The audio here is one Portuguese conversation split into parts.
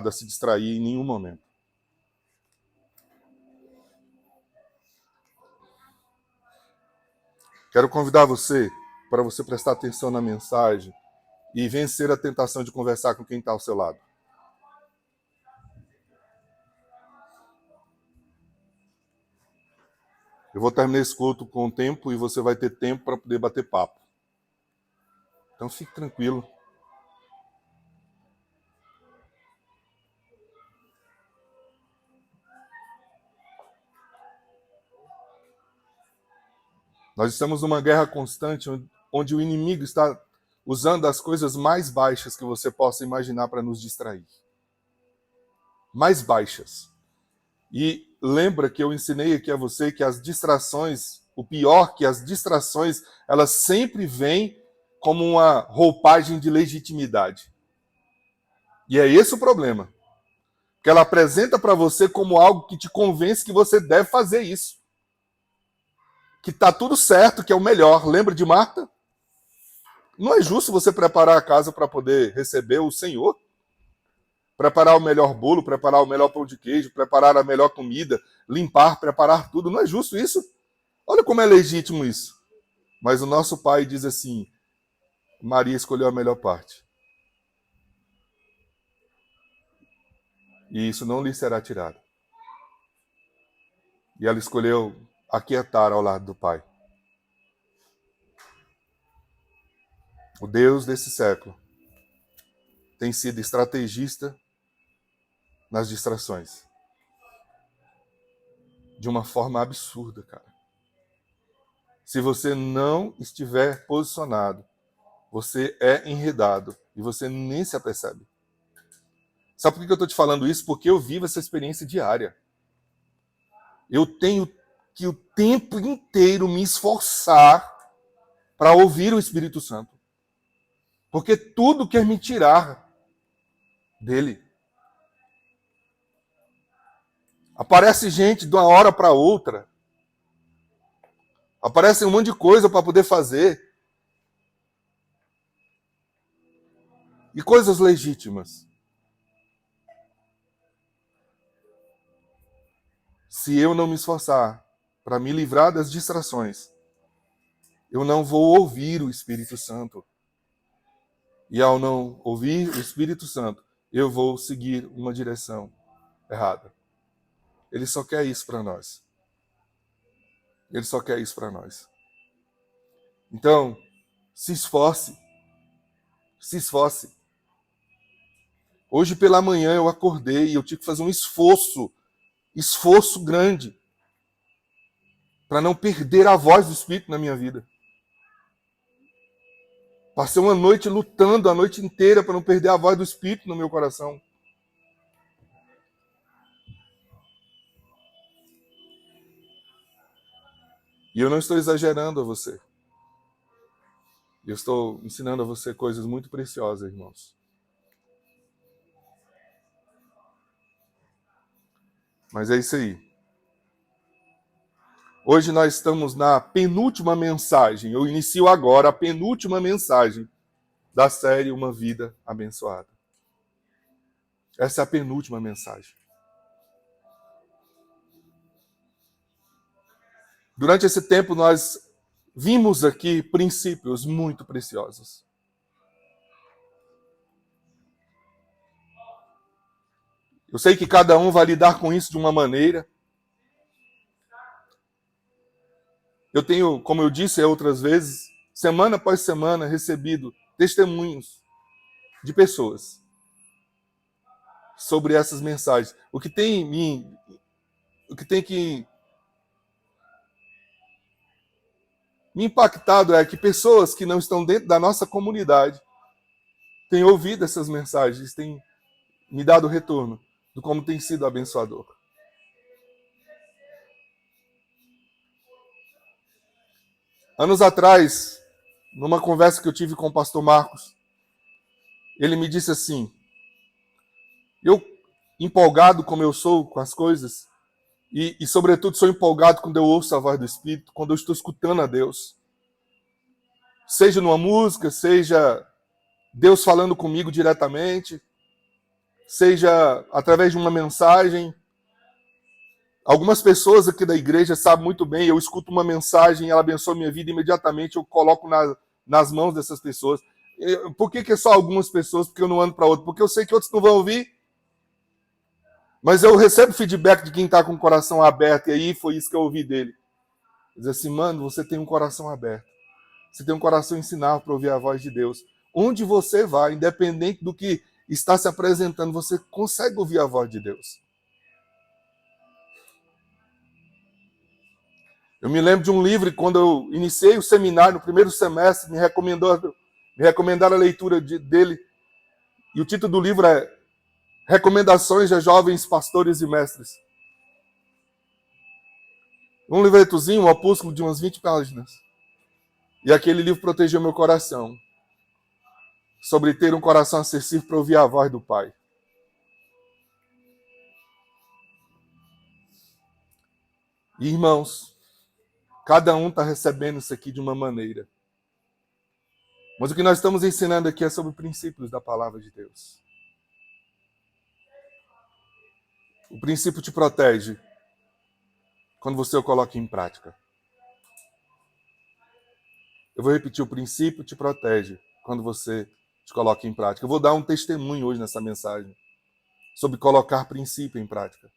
a se distrair em nenhum momento. Quero convidar você para você prestar atenção na mensagem e vencer a tentação de conversar com quem está ao seu lado. Eu vou terminar esse culto com o tempo e você vai ter tempo para poder bater papo. Então fique tranquilo. Nós estamos numa guerra constante onde o inimigo está usando as coisas mais baixas que você possa imaginar para nos distrair. Mais baixas. E lembra que eu ensinei aqui a você que as distrações, o pior que as distrações, elas sempre vêm como uma roupagem de legitimidade. E é esse o problema. Que ela apresenta para você como algo que te convence que você deve fazer isso. Que está tudo certo, que é o melhor. Lembra de Marta? Não é justo você preparar a casa para poder receber o Senhor? Preparar o melhor bolo, preparar o melhor pão de queijo, preparar a melhor comida, limpar, preparar tudo. Não é justo isso? Olha como é legítimo isso. Mas o nosso pai diz assim, Maria escolheu a melhor parte. E isso não lhe será tirado. E ela escolheu aquietar ao lado do pai. O Deus desse século tem sido estrategista nas distrações. De uma forma absurda, cara. Se você não estiver posicionado, você é enredado e você nem se apercebe. Sabe por que eu estou te falando isso? Porque eu vivo essa experiência diária. Eu tenho que o tempo inteiro me esforçar para ouvir o Espírito Santo. Porque tudo quer me tirar dele. Aparece gente de uma hora para outra. Aparece um monte de coisa para poder fazer. E coisas legítimas. Se eu não me esforçar para me livrar das distrações, eu não vou ouvir o Espírito Santo. E ao não ouvir o Espírito Santo, eu vou seguir uma direção errada. Ele só quer isso para nós. Ele só quer isso para nós. Então, se esforce. Se esforce. Hoje pela manhã eu acordei e eu tive que fazer um esforço grande, para não perder a voz do Espírito na minha vida. Passei uma noite lutando a noite inteira para não perder a voz do Espírito no meu coração. E eu não estou exagerando a você. Eu estou ensinando a você coisas muito preciosas, irmãos. Mas é isso aí. Hoje nós estamos na penúltima mensagem. Eu inicio agora a penúltima mensagem da série Uma Vida Abençoada. Essa é a penúltima mensagem. Durante esse tempo nós vimos aqui princípios muito preciosos. Eu sei que cada um vai lidar com isso de uma maneira. Eu tenho, como eu disse outras vezes, semana após semana, recebido testemunhos de pessoas sobre essas mensagens. O que tem que me impactado é que pessoas que não estão dentro da nossa comunidade têm ouvido essas mensagens, têm me dado retorno do como tem sido abençoador. Anos atrás, numa conversa que eu tive com o pastor Marcos, ele me disse assim, eu, empolgado como eu sou com as coisas, e sobretudo sou empolgado quando eu ouço a voz do Espírito, quando eu estou escutando a Deus. Seja numa música, seja Deus falando comigo diretamente, seja através de uma mensagem. Algumas pessoas aqui da igreja sabem muito bem, eu escuto uma mensagem, ela abençoa minha vida, imediatamente eu coloco nas mãos dessas pessoas. Por que é só algumas pessoas? Porque eu não ando para outro? Porque eu sei que outros não vão ouvir. Mas eu recebo feedback de quem está com o coração aberto, e aí foi isso que eu ouvi dele. Diz assim, mano, você tem um coração aberto. Você tem um coração ensinável para ouvir a voz de Deus. Onde você vai, independente do que está se apresentando, você consegue ouvir a voz de Deus. Eu me lembro de um livro, quando eu iniciei o seminário, no primeiro semestre, me recomendaram a leitura dele. E o título do livro é Recomendações a Jovens Pastores e Mestres. Um livretozinho, um opúsculo de umas 20 páginas. E aquele livro protegeu meu coração. Sobre ter um coração acessível para ouvir a voz do Pai. E, irmãos, cada um está recebendo isso aqui de uma maneira. Mas o que nós estamos ensinando aqui é sobre princípios da palavra de Deus. O princípio te protege quando você o coloca em prática. Eu vou repetir, o princípio te protege quando você te coloca em prática. Eu vou dar um testemunho hoje nessa mensagem sobre colocar princípio em prática.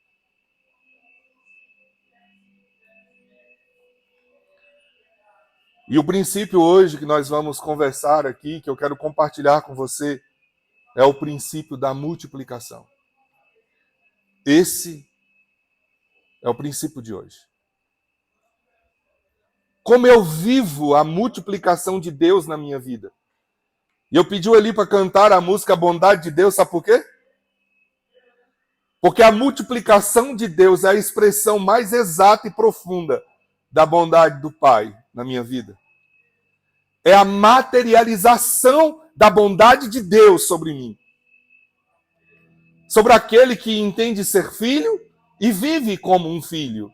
E o princípio hoje que nós vamos conversar aqui, que eu quero compartilhar com você, é o princípio da multiplicação. Esse é o princípio de hoje. Como eu vivo a multiplicação de Deus na minha vida. E eu pedi ali para cantar a música A Bondade de Deus, sabe por quê? Porque a multiplicação de Deus é a expressão mais exata e profunda da bondade do Pai na minha vida. É a materialização da bondade de Deus sobre mim. Sobre aquele que entende ser filho e vive como um filho.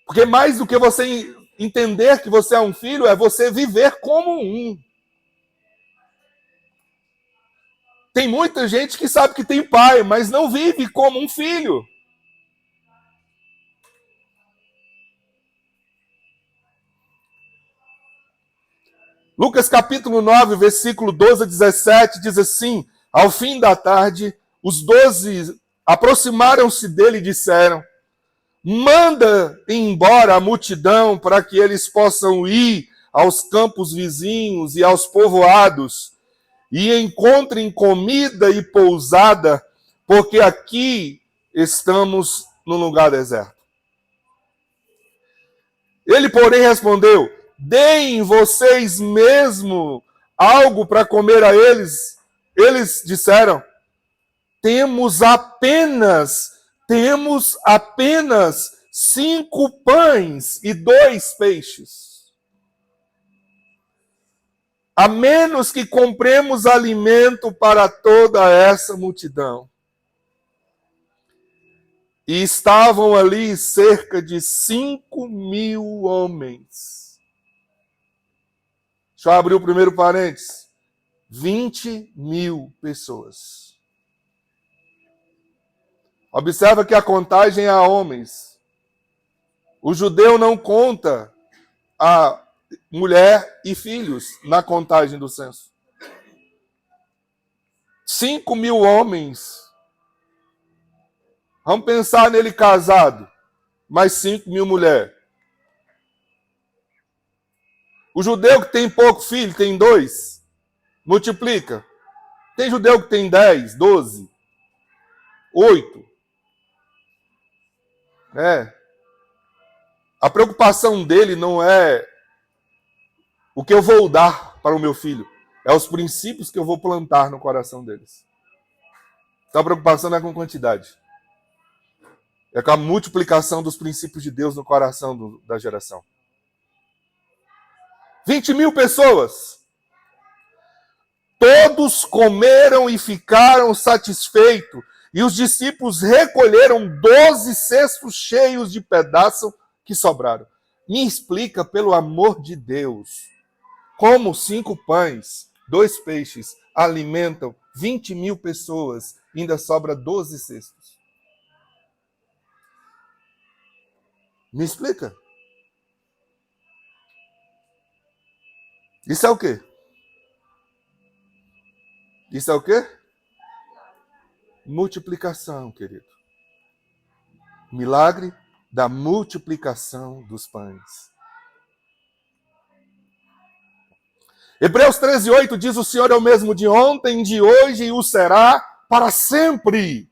Porque mais do que você entender que você é um filho, é você viver como um. Tem muita gente que sabe que tem pai, mas não vive como um filho. Lucas capítulo 9, versículo 12 a 17, diz assim, ao fim da tarde, os 12 aproximaram-se dele e disseram, manda embora a multidão para que eles possam ir aos campos vizinhos e aos povoados e encontrem comida e pousada, porque aqui estamos num lugar deserto. Ele, porém, respondeu, deem vocês mesmo algo para comer a eles. Eles disseram, temos apenas 5 pães e 2 peixes. A menos que compremos alimento para toda essa multidão. E estavam ali cerca de 5.000 homens. Deixa eu abrir o primeiro parênteses. 20.000 pessoas. Observa que a contagem é a homens. O judeu não conta a mulher e filhos na contagem do censo. 5.000 homens. Vamos pensar nele casado, mais 5.000 mulheres. O judeu que tem pouco filho, tem 2, multiplica. Tem judeu que tem 10, 12, 8. A preocupação dele não é o que eu vou dar para o meu filho, é os princípios que eu vou plantar no coração deles. Então a preocupação não é com quantidade. É com a multiplicação dos princípios de Deus no coração da geração. 20.000 pessoas. Todos comeram e ficaram satisfeitos. E os discípulos recolheram 12 cestos cheios de pedaços que sobraram. Me explica, pelo amor de Deus, como 5 pães, 2 peixes alimentam 20.000 pessoas, ainda sobra 12 cestos. Me explica. Isso é o quê? Isso é o quê? Multiplicação, querido. Milagre da multiplicação dos pães. Hebreus 13:8 diz: o Senhor é o mesmo de ontem, de hoje e o será para sempre.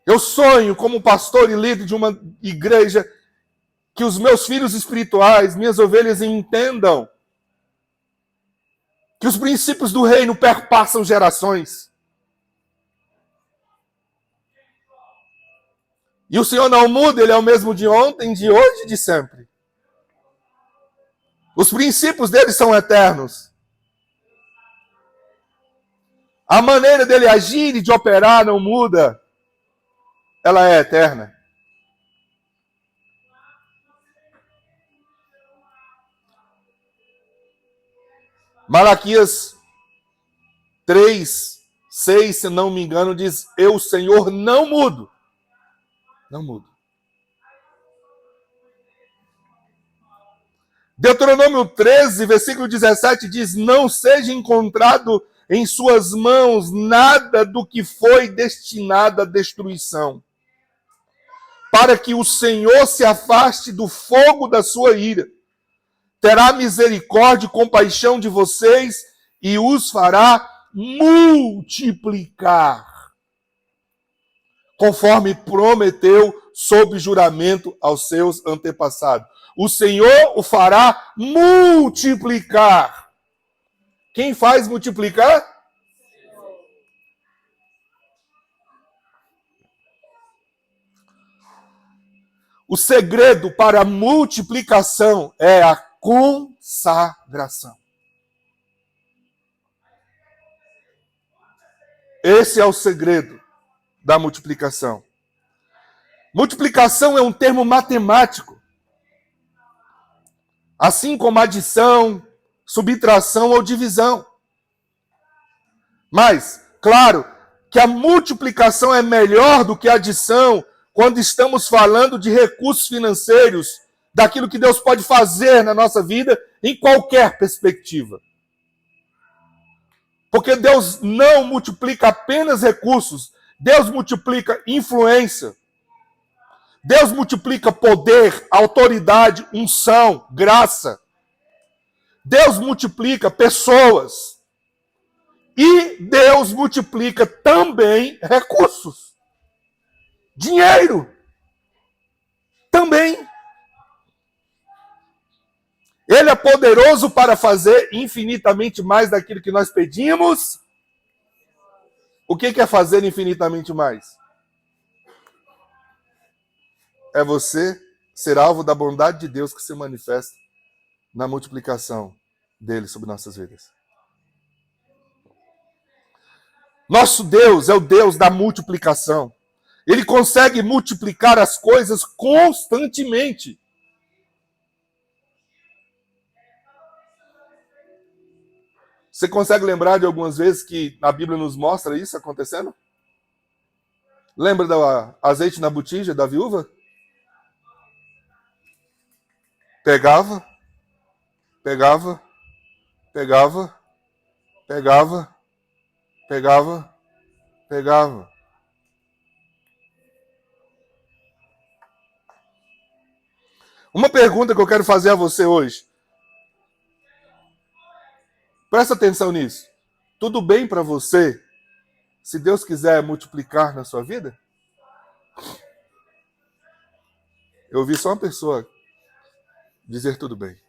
Eu sonho como pastor e líder de uma igreja que os meus filhos espirituais, minhas ovelhas, entendam que os princípios do reino perpassam gerações. E o Senhor não muda, Ele é o mesmo de ontem, de hoje e de sempre. Os princípios dele são eternos. A maneira dele agir e de operar não muda. Ela é eterna. Malaquias 3:6, se não me engano, diz: eu, Senhor, não mudo. Não mudo. Deuteronômio 13, versículo 17 diz: não seja encontrado em suas mãos nada do que foi destinado à destruição, para que o Senhor se afaste do fogo da sua ira. Terá misericórdia e compaixão de vocês e os fará multiplicar, conforme prometeu sob juramento aos seus antepassados. O Senhor o fará multiplicar. Quem faz multiplicar? O segredo para a multiplicação é a consagração. Esse é o segredo da multiplicação. Multiplicação é um termo matemático. Assim como adição, subtração ou divisão. Mas, claro, que a multiplicação é melhor do que a adição quando estamos falando de recursos financeiros, daquilo que Deus pode fazer na nossa vida em qualquer perspectiva. Porque Deus não multiplica apenas recursos, Deus multiplica influência, Deus multiplica poder, autoridade, unção, graça. Deus multiplica pessoas. E Deus multiplica também recursos. Dinheiro. Também. Ele é poderoso para fazer infinitamente mais daquilo que nós pedimos. O que é fazer infinitamente mais? É você ser alvo da bondade de Deus que se manifesta na multiplicação dele sobre nossas vidas. Nosso Deus é o Deus da multiplicação. Ele consegue multiplicar as coisas constantemente. Você consegue lembrar de algumas vezes que a Bíblia nos mostra isso acontecendo? Lembra do azeite na botija da viúva? Pegava, pegava, pegava, pegava, pegava, pegava. Uma pergunta que eu quero fazer a você hoje. Presta atenção nisso. Tudo bem para você se Deus quiser multiplicar na sua vida? Eu ouvi só uma pessoa dizer tudo bem.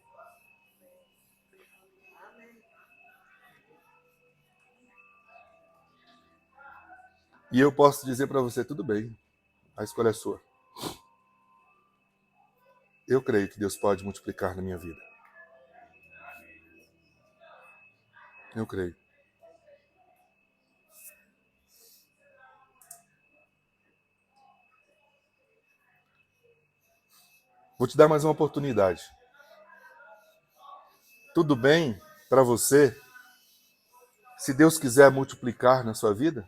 E eu posso dizer para você, tudo bem. A escolha é sua. Eu creio que Deus pode multiplicar na minha vida. Eu creio. Vou te dar mais uma oportunidade. tudo bem para você se Deus quiser multiplicar na sua vida?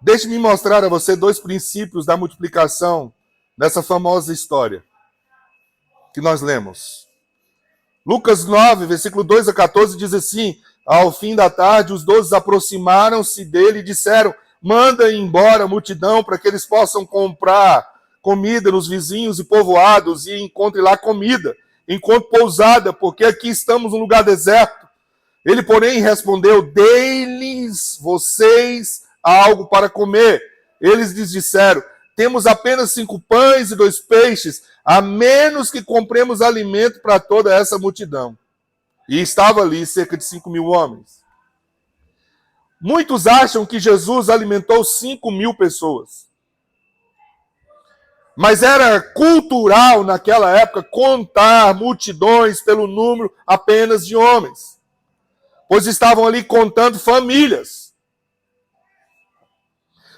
Deixe-me mostrar a você 2 princípios da multiplicação dessa famosa história que nós lemos. Lucas 9, versículo 2 a 14 diz assim: ao fim da tarde, os 12 aproximaram-se dele e disseram: manda embora a multidão para que eles possam comprar comida nos vizinhos e povoados e encontre lá comida, encontre pousada, porque aqui estamos num lugar deserto. Ele, porém, respondeu: dê-lhes vocês algo para comer. Eles lhes disseram: temos apenas 5 pães e 2 peixes, a menos que compremos alimento para toda essa multidão. E estava ali cerca de 5.000 homens. Muitos acham que Jesus alimentou 5.000 pessoas. Mas era cultural naquela época contar multidões pelo número apenas de homens. Pois estavam ali contando famílias.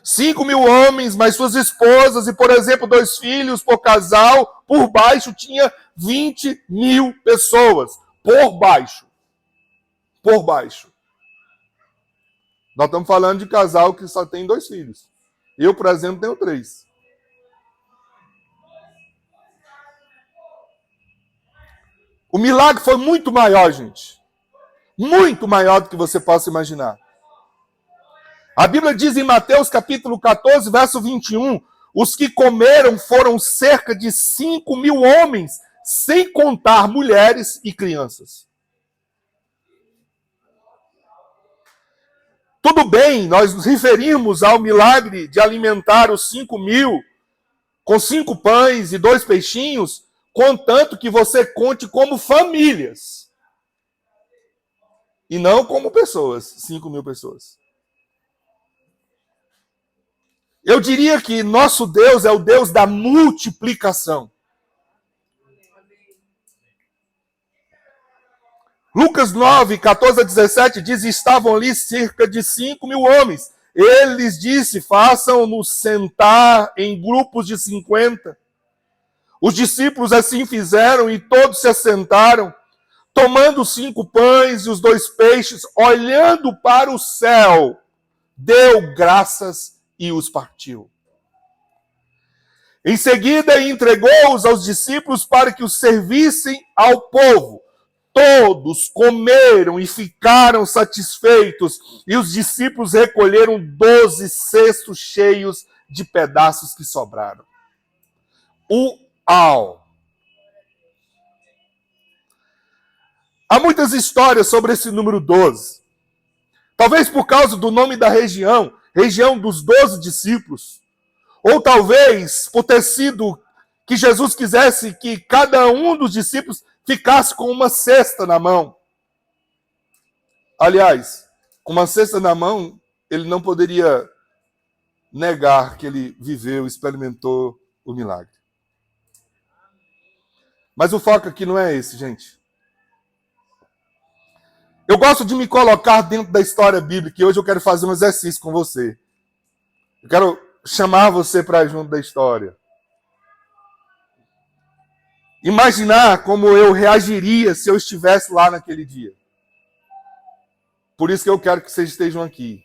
5.000 homens, mais suas esposas e, por exemplo, 2 filhos por casal, por baixo tinha 20.000 pessoas. Por baixo. Por baixo. Nós estamos falando de casal que só tem 2 filhos. Eu, por exemplo, tenho 3. O milagre foi muito maior, gente. Muito maior do que você possa imaginar. A Bíblia diz em Mateus capítulo 14, verso 21, os que comeram foram cerca de 5.000 homens, sem contar mulheres e crianças. Tudo bem, nós nos referimos ao milagre de alimentar os 5.000 com 5 pães e 2 peixinhos, contanto que você conte como famílias. E não como pessoas, 5.000 pessoas. Eu diria que nosso Deus é o Deus da multiplicação. Lucas 9, 14 a 17 diz: estavam ali cerca de 5.000 homens. Ele lhes disse: façam-nos sentar em grupos de 50. Os discípulos assim fizeram e todos se assentaram, tomando os 5 pães e os 2 peixes, olhando para o céu, deu graças e os partiu. Em seguida, entregou-os aos discípulos para que os servissem ao povo. Todos comeram e ficaram satisfeitos, e os discípulos recolheram 12 cestos cheios de pedaços que sobraram. Uau! Há muitas histórias sobre esse número 12. Talvez por causa do nome da região, região dos 12 discípulos. Ou talvez por ter sido que Jesus quisesse que cada um dos discípulos ficasse com uma cesta na mão. Aliás, com uma cesta na mão, ele não poderia negar que ele viveu, experimentou o milagre. Mas o foco aqui não é esse, gente. Eu gosto de me colocar dentro da história bíblica e hoje eu quero fazer um exercício com você. Eu quero chamar você para junto da história. Imaginar como eu reagiria se eu estivesse lá naquele dia. Por isso que eu quero que vocês estejam aqui.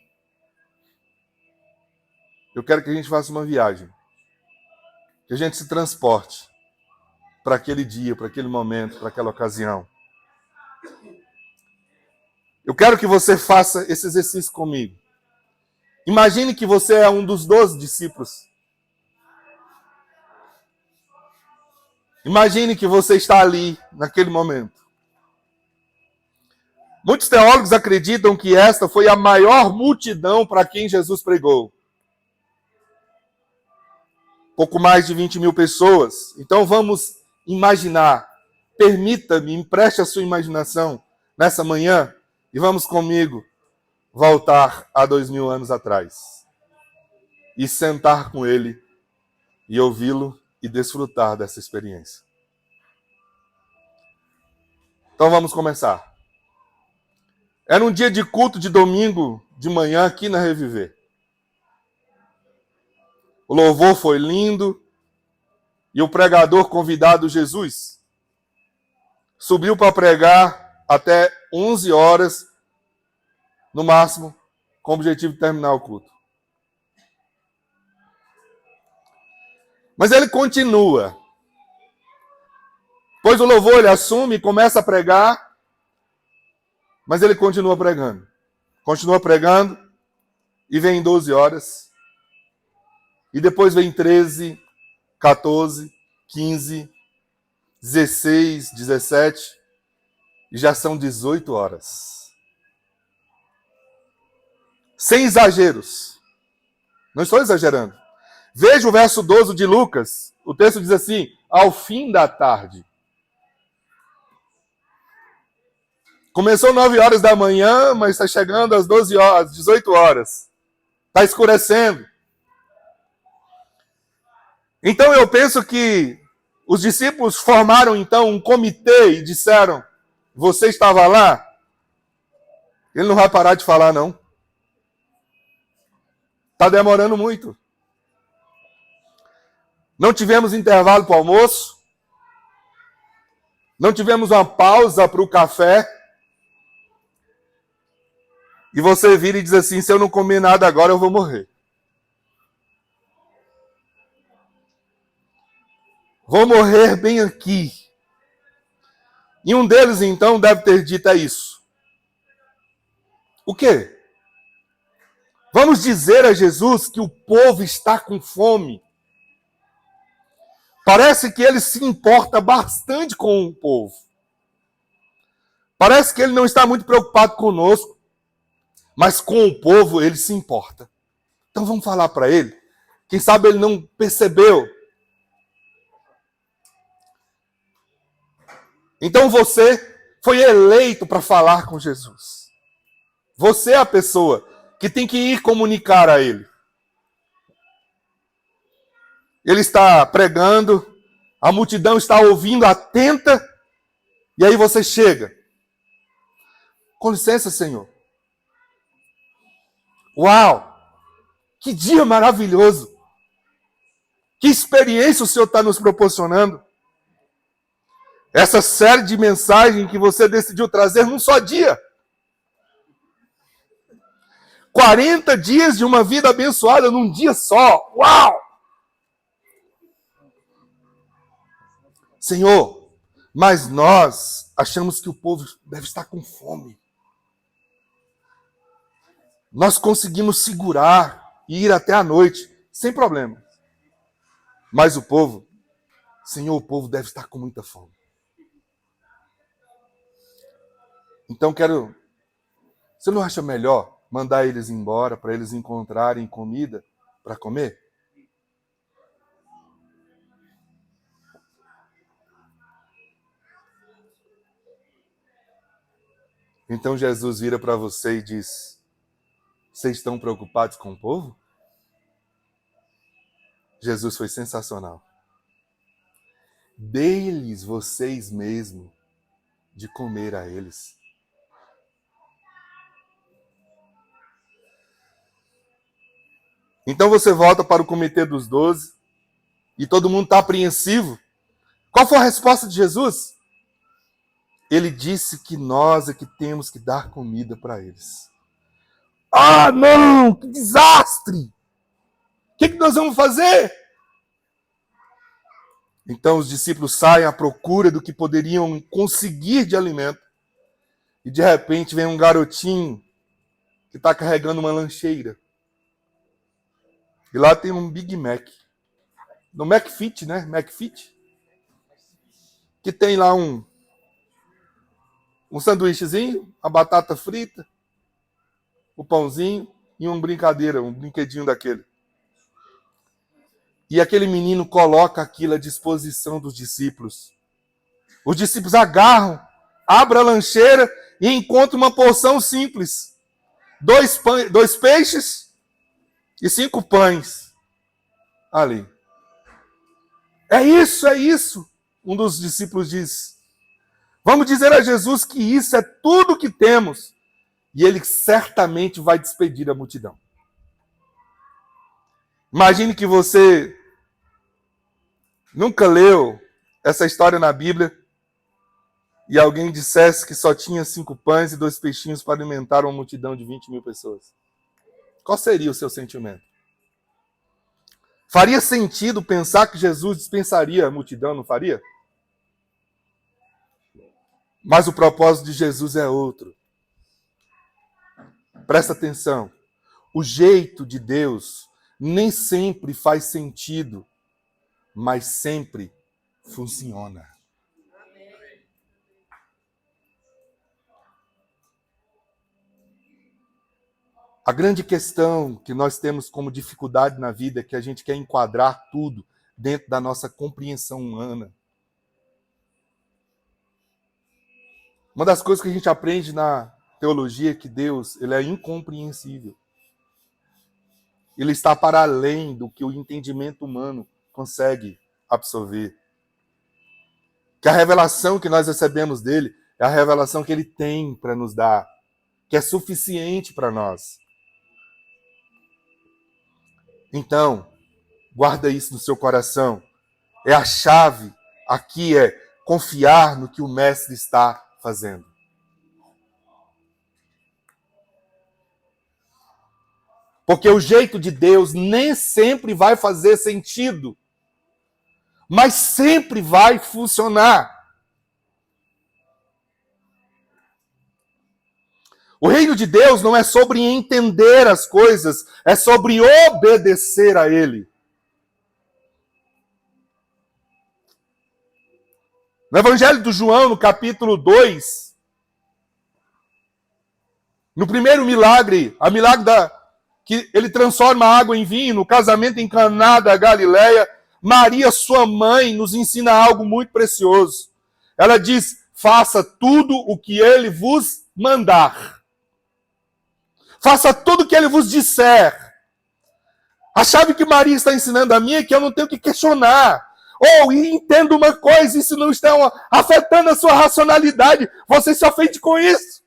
Eu quero que a gente faça uma viagem. Que a gente se transporte para aquele dia, para aquele momento, para aquela ocasião. Eu quero que você faça esse exercício comigo. Imagine que você é um dos 12 discípulos. Imagine que você está ali, naquele momento. Muitos teólogos acreditam que esta foi a maior multidão para quem Jesus pregou. Pouco mais de 20.000 pessoas. Então vamos imaginar. Permita-me, empreste a sua imaginação nessa manhã e vamos comigo voltar a 2.000 anos atrás. E sentar com ele e ouvi-lo e desfrutar dessa experiência. Então vamos começar. Era um dia de culto de domingo de manhã aqui na Reviver. O louvor foi lindo. E o pregador convidado, Jesus, subiu para pregar até 11 horas, no máximo, com o objetivo de terminar o culto. Mas ele continua. Pois o louvor ele assume e começa a pregar, mas ele continua pregando. Continua pregando e vem 12 horas. E depois vem 13, 14, 15, 16, 17 e já são 18 horas. Sem exageros. Não estou exagerando. Veja o verso 12 de Lucas. O texto diz assim: ao fim da tarde. Começou 9 horas da manhã, mas está chegando às 12 horas, 18 horas. Está escurecendo. Então eu penso que os discípulos formaram então um comitê e disseram: você estava lá? Ele não vai parar de falar, não. Está demorando muito. Não tivemos intervalo para o almoço. Não tivemos uma pausa para o café. E você vira e diz assim: se eu não comer nada agora, eu vou morrer. Vou morrer bem aqui. E um deles, então, deve ter dito isso. O quê? Vamos dizer a Jesus que o povo está com fome. Parece que ele se importa bastante com o povo. Parece que ele não está muito preocupado conosco. Mas com o povo ele se importa. Então vamos falar para ele. Quem sabe ele não percebeu. Então você foi eleito para falar com Jesus. Você é a pessoa que tem que ir comunicar a ele. Ele está pregando, a multidão está ouvindo atenta, e aí você chega. Com licença, Senhor. Uau! Que dia maravilhoso! Que experiência o Senhor está nos proporcionando. Essa série de mensagens que você decidiu trazer num só dia. 40 dias de uma vida abençoada num dia só. Uau! Senhor, mas nós achamos que o povo deve estar com fome. Nós conseguimos segurar e ir até a noite, sem problema. Mas o povo, Senhor, o povo deve estar com muita fome. Então você não acha melhor mandar eles embora para eles encontrarem comida para comer? Então Jesus vira para você e diz: vocês estão preocupados com o povo? Jesus foi sensacional. Dê-lhes vocês mesmos de comer a eles. Então você volta para o comitê dos 12 e todo mundo está apreensivo. Qual foi a resposta de Jesus? Ele disse que nós é que temos que dar comida para eles. Ah, não! Que desastre! O que nós vamos fazer? Então os discípulos saem à procura do que poderiam conseguir de alimento. E de repente vem um garotinho que está carregando uma lancheira. E lá tem um Big Mac. No McFit, né? McFit. Que tem lá um sanduíchezinho, a batata frita, o pãozinho e um brinquedinho daquele. E aquele menino coloca aquilo à disposição dos discípulos. Os discípulos agarram, abrem a lancheira e encontram uma porção simples. 2 peixes e 5 pães. Ali. É isso. Um dos discípulos diz: vamos dizer a Jesus que isso é tudo que temos. E ele certamente vai despedir a multidão. Imagine que você Nunca leu essa história na Bíblia e alguém dissesse que só tinha 5 pães e 2 peixinhos para alimentar uma multidão de 20.000 pessoas? Qual seria o seu sentimento? Faria sentido pensar que Jesus dispensaria a multidão, não faria? Mas o propósito de Jesus é outro. Presta atenção. O jeito de Deus nem sempre faz sentido, mas sempre funciona. A grande questão que nós temos como dificuldade na vida é que a gente quer enquadrar tudo dentro da nossa compreensão humana. Uma das coisas que a gente aprende na teologia é que Deus, ele é incompreensível. Ele está para além do que o entendimento humano consegue absorver. Que a revelação que nós recebemos dele é a revelação que ele tem para nos dar, que é suficiente para nós. Então, guarda isso no seu coração. É a chave aqui, é confiar no que o mestre está fazendo. Porque o jeito de Deus nem sempre vai fazer sentido, mas sempre vai funcionar. O reino de Deus não é sobre entender as coisas, é sobre obedecer a Ele. No Evangelho de João, no capítulo 2, no primeiro milagre, a milagre que ele transforma a água em vinho, no casamento em Caná da Galileia, Maria, sua mãe, nos ensina algo muito precioso. Ela diz: faça tudo o que ele vos mandar. Faça tudo o que ele vos disser. A chave que Maria está ensinando a mim é que eu não tenho que questionar. Ou entendo uma coisa, e se não está afetando a sua racionalidade, você se ofende com isso.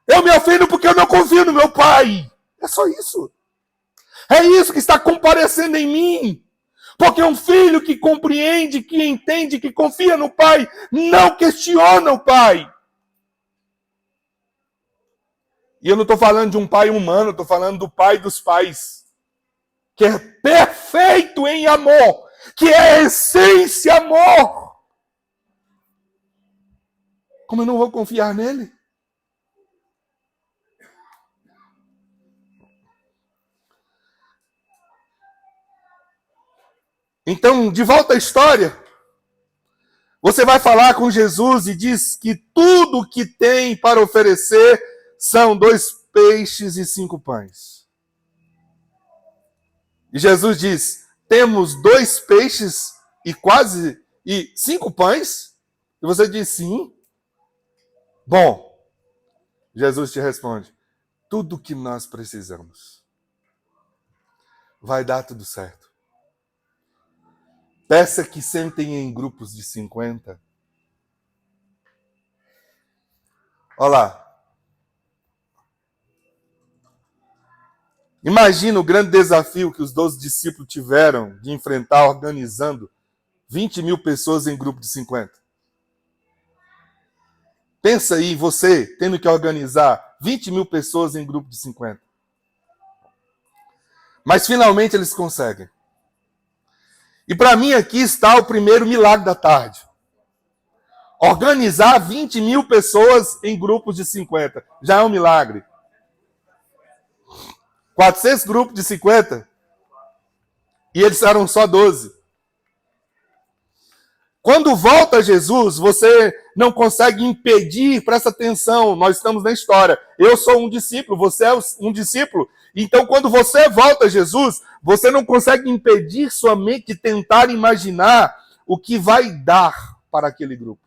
Eu me ofendo porque eu não confio no meu pai. É só isso. É isso que está comparecendo em mim. Porque um filho que compreende, que entende, que confia no pai, não questiona o pai. E eu não estou falando de um pai humano, estou falando do pai dos pais. Que é perfeito em amor. Que é a essência amor. Como eu não vou confiar nele? Então, de volta à história, você vai falar com Jesus e diz que tudo que tem para oferecer são 2 peixes e 5 pães. E Jesus diz: temos 2 peixes e 5 pães? E você diz sim. Bom, Jesus te responde: tudo que nós precisamos. Vai dar tudo certo. Peça que sentem em grupos de 50. Olha lá. Imagina o grande desafio que os 12 discípulos tiveram de enfrentar organizando 20.000 pessoas em grupo de 50. Pensa aí, você tendo que organizar 20.000 pessoas em grupo de 50. Mas finalmente eles conseguem. E para mim aqui está o primeiro milagre da tarde. Organizar 20.000 pessoas em grupos de 50. Já é um milagre. 400 grupos de 50. E eles eram só 12. Quando volta Jesus, você não consegue impedir, presta atenção, nós estamos na história. Eu sou um discípulo, você é um discípulo. Então, quando você volta a Jesus, você não consegue impedir sua mente de tentar imaginar o que vai dar para aquele grupo.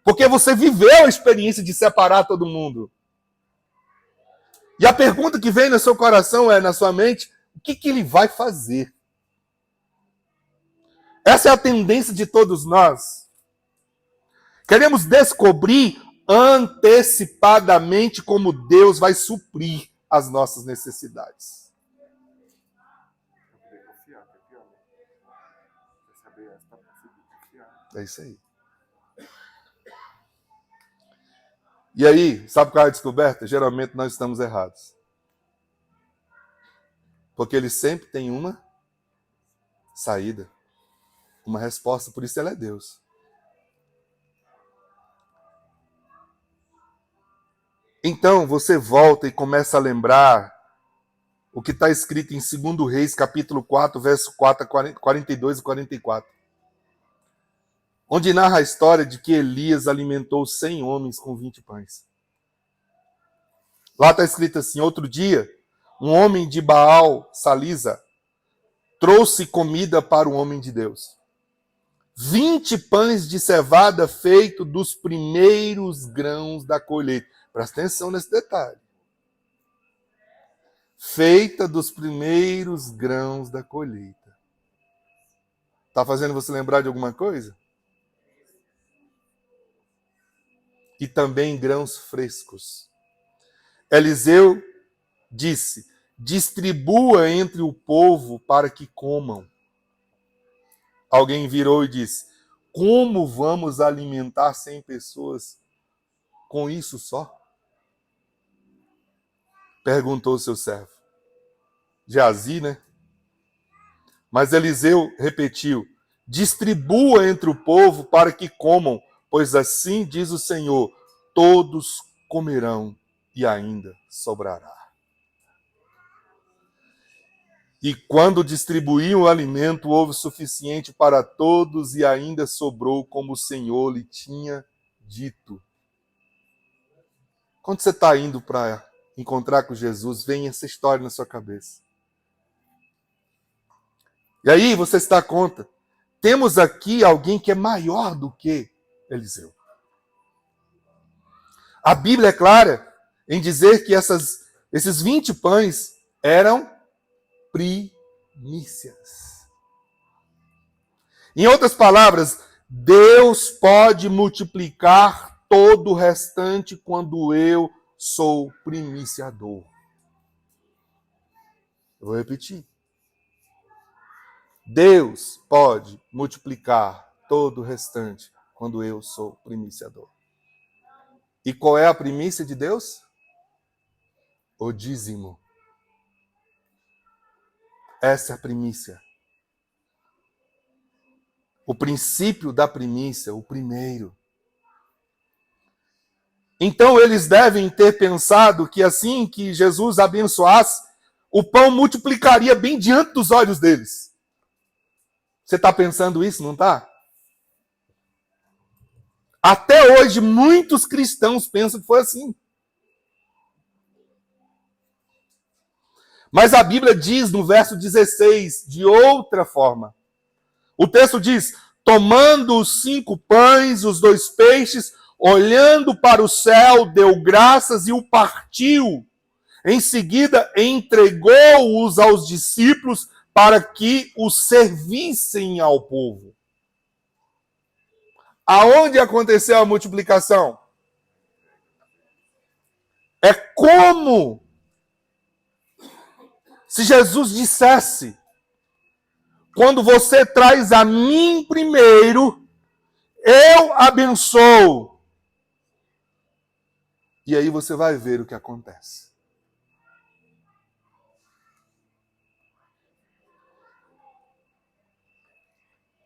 Porque você viveu a experiência de separar todo mundo. E a pergunta que vem no seu coração na sua mente, o que ele vai fazer? Essa é a tendência de todos nós. Queremos descobrir antecipadamente como Deus vai suprir as nossas necessidades. É isso aí. E aí, sabe qual é a descoberta? Geralmente nós estamos errados. Porque ele sempre tem uma saída, uma resposta, por isso ele é Deus. Então você volta e começa a lembrar o que está escrito em 2 Reis, capítulo 4, verso 42 e 44. Onde narra a história de que Elias alimentou 100 homens com 20 pães. Lá está escrito assim: outro dia, um homem de Baal, Salisa, trouxe comida para o homem de Deus. 20 pães de cevada feito dos primeiros grãos da colheita. Presta atenção nesse detalhe. Feita dos primeiros grãos da colheita. Está fazendo você lembrar de alguma coisa? E também grãos frescos. Eliseu disse: distribua entre o povo para que comam. Alguém virou e disse: como vamos alimentar 100 pessoas com isso só? Perguntou seu servo. Geazi, né? Mas Eliseu repetiu: distribua entre o povo para que comam, pois assim diz o Senhor: todos comerão e ainda sobrará. E quando distribuíam o alimento, houve suficiente para todos e ainda sobrou, como o Senhor lhe tinha dito. Quando você está indo para encontrar com Jesus, vem essa história na sua cabeça. E aí você se dá conta, temos aqui alguém que é maior do que Eliseu. A Bíblia é clara em dizer que esses 20 pães eram primícias. Em outras palavras, Deus pode multiplicar todo o restante quando eu sou primiciador. Eu vou repetir. Deus pode multiplicar todo o restante quando eu sou primiciador. E qual é a primícia de Deus? O dízimo. Essa é a primícia. O princípio da primícia, o primeiro. Então eles devem ter pensado que assim que Jesus abençoasse, o pão multiplicaria bem diante dos olhos deles. Você está pensando isso, não está? Até hoje, muitos cristãos pensam que foi assim. Mas a Bíblia diz no verso 16 de outra forma. O texto diz: tomando os 5 pães, os 2 peixes, olhando para o céu, deu graças e o partiu. Em seguida, entregou-os aos discípulos para que os servissem ao povo. Aonde aconteceu a multiplicação? É como se Jesus dissesse: quando você traz a mim primeiro, eu abençoo. E aí você vai ver o que acontece.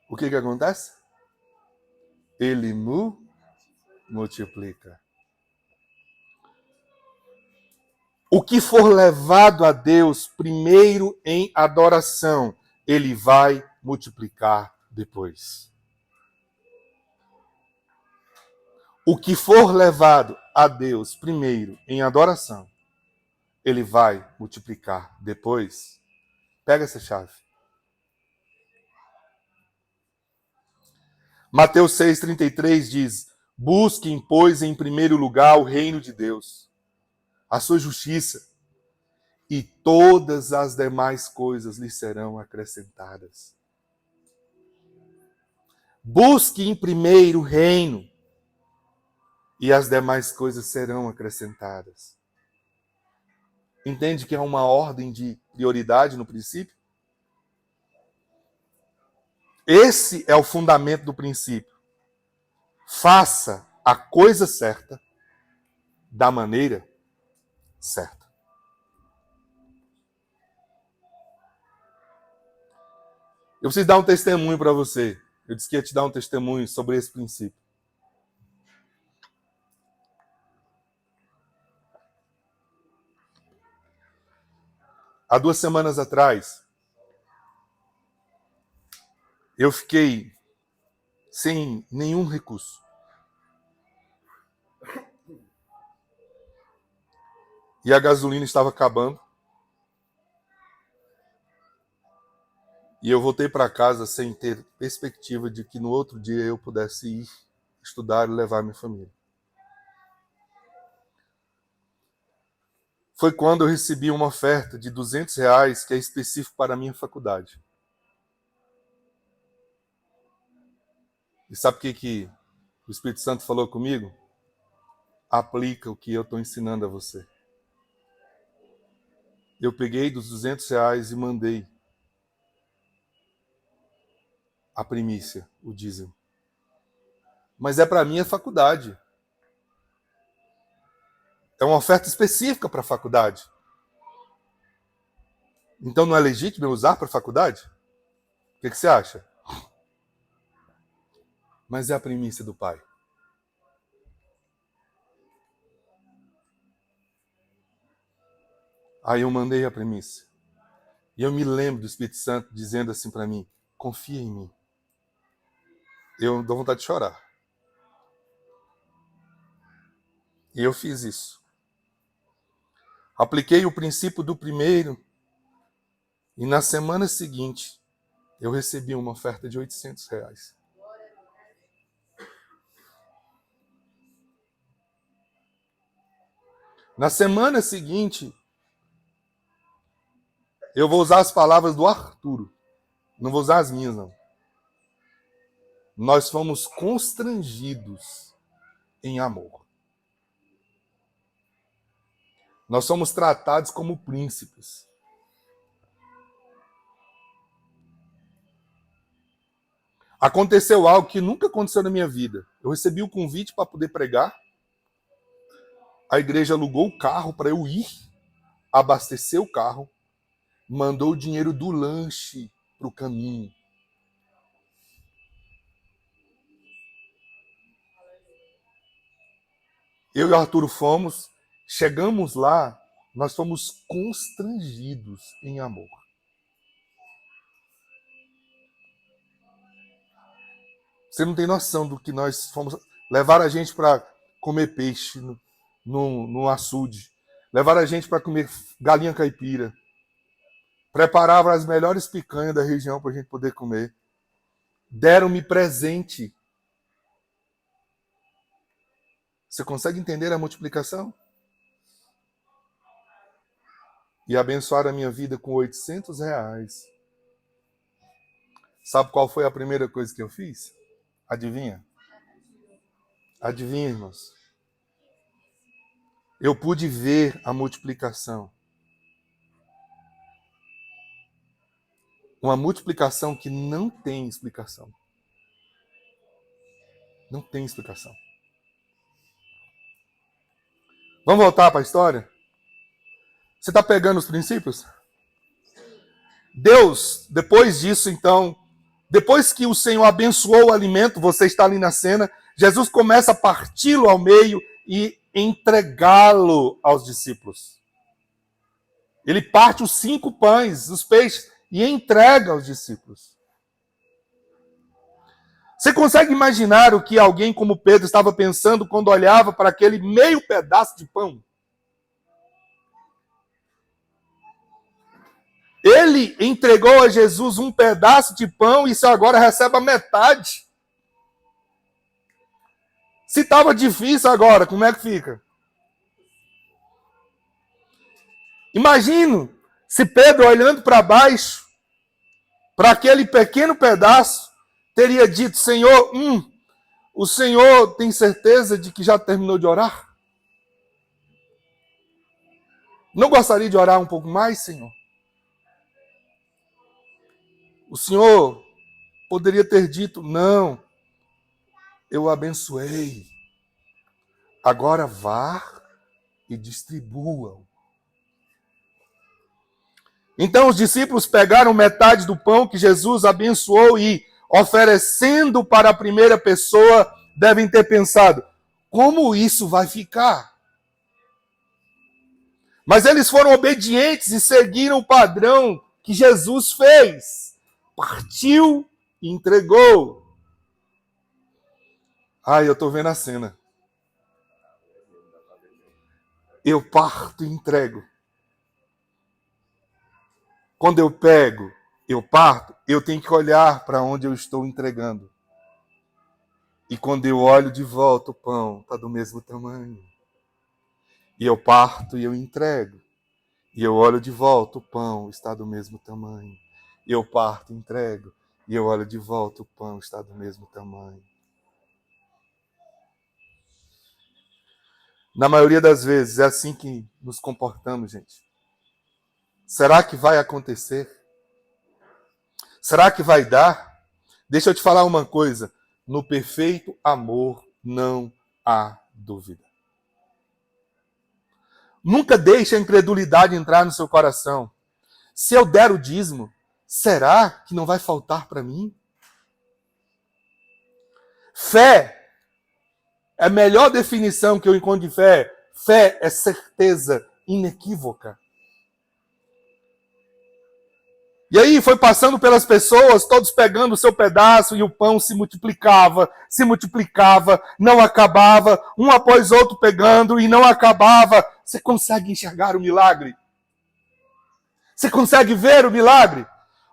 O que acontece? Ele multiplica. O que for levado a Deus primeiro em adoração, ele vai multiplicar depois. O que for levado a Deus primeiro em adoração, ele vai multiplicar depois. Pega essa chave. Mateus 6,33 diz: busquem, pois, em primeiro lugar o reino de Deus, a sua justiça, e todas as demais coisas lhe serão acrescentadas. Busque em primeiro o reino, e as demais coisas serão acrescentadas. Entende que é uma ordem de prioridade no princípio? Esse é o fundamento do princípio. Faça a coisa certa da maneira certa. Eu preciso dar um testemunho para você. Eu disse que ia te dar um testemunho sobre esse princípio. Há 2 semanas atrás, eu fiquei sem nenhum recurso. E a gasolina estava acabando. E eu voltei para casa sem ter perspectiva de que no outro dia eu pudesse ir estudar e levar minha família. Foi quando eu recebi uma oferta de R$ 200 que é específico para a minha faculdade. E sabe o que o Espírito Santo falou comigo? Aplica o que eu estou ensinando a você. Eu peguei dos R$ 200 e mandei a primícia, o dízimo. Mas é para a minha faculdade. É uma oferta específica para a faculdade. Então não é legítimo eu usar para a faculdade? O que você acha? Mas é a primícia do Pai. Aí eu mandei a primícia. E eu me lembro do Espírito Santo dizendo assim para mim, confia em mim. Eu dou vontade de chorar. E eu fiz isso. Apliquei o princípio do primeiro. E na semana seguinte, eu recebi uma oferta de R$ 800. Na semana seguinte, eu vou usar as palavras do Arturo. Não vou usar as minhas, não. Nós fomos constrangidos em amor. Nós somos tratados como príncipes. Aconteceu algo que nunca aconteceu na minha vida. Eu recebi o convite para poder pregar. A igreja alugou o carro para eu ir, abastecer o carro, mandou o dinheiro do lanche para o caminho. Eu e o Arturo fomos, chegamos lá, nós fomos constrangidos em amor. Você não tem noção do que nós fomos. Levaram a gente para comer peixe no açude. Levaram a gente para comer galinha caipira. Preparavam as melhores picanhas da região para a gente poder comer. Deram-me presente. Você consegue entender a multiplicação? E abençoaram a minha vida com R$ 800. Sabe qual foi a primeira coisa que eu fiz? Adivinha? Adivinha, irmãos? Eu pude ver a multiplicação. Uma multiplicação que não tem explicação. Não tem explicação. Vamos voltar para a história? Você está pegando os princípios? Deus, depois disso, então, depois que o Senhor abençoou o alimento, você está ali na cena, Jesus começa a parti-lo ao meio e entregá-lo aos discípulos. Ele parte os 5 pães, os peixes, e entrega aos discípulos. Você consegue imaginar o que alguém como Pedro estava pensando quando olhava para aquele meio pedaço de pão? Ele entregou a Jesus um pedaço de pão e isso agora recebe a metade. Se estava difícil agora, como é que fica? Imagino se Pedro, olhando para baixo, para aquele pequeno pedaço, teria dito, Senhor, o Senhor tem certeza de que já terminou de orar? Não gostaria de orar um pouco mais, Senhor? O Senhor poderia ter dito, não. eu abençoei. Agora vá e distribua. Então os discípulos pegaram metade do pão que Jesus abençoou e, oferecendo para a primeira pessoa, devem ter pensado: como isso vai ficar? Mas eles foram obedientes e seguiram o padrão que Jesus fez. Partiu e entregou. Ai, eu estou vendo a cena. Eu parto e entrego. Quando eu pego, eu parto, eu tenho que olhar para onde eu estou entregando. E quando eu olho de volta, o pão está do mesmo tamanho. E eu parto e eu entrego. E eu olho de volta, o pão está do mesmo tamanho. E eu parto e entrego. E eu olho de volta, o pão está do mesmo tamanho. Na maioria das vezes, é assim que nos comportamos, gente. Será que vai acontecer? Será que vai dar? Deixa eu te falar uma coisa. No perfeito amor não há dúvida. Nunca deixe a incredulidade entrar no seu coração. Se eu der o dízimo, será que não vai faltar para mim? Fé é a melhor definição que eu encontro de fé. Fé é certeza inequívoca. E aí foi passando pelas pessoas, todos pegando o seu pedaço, e o pão se multiplicava, não acabava, um após outro pegando e não acabava. Você consegue enxergar o milagre? Você consegue ver o milagre?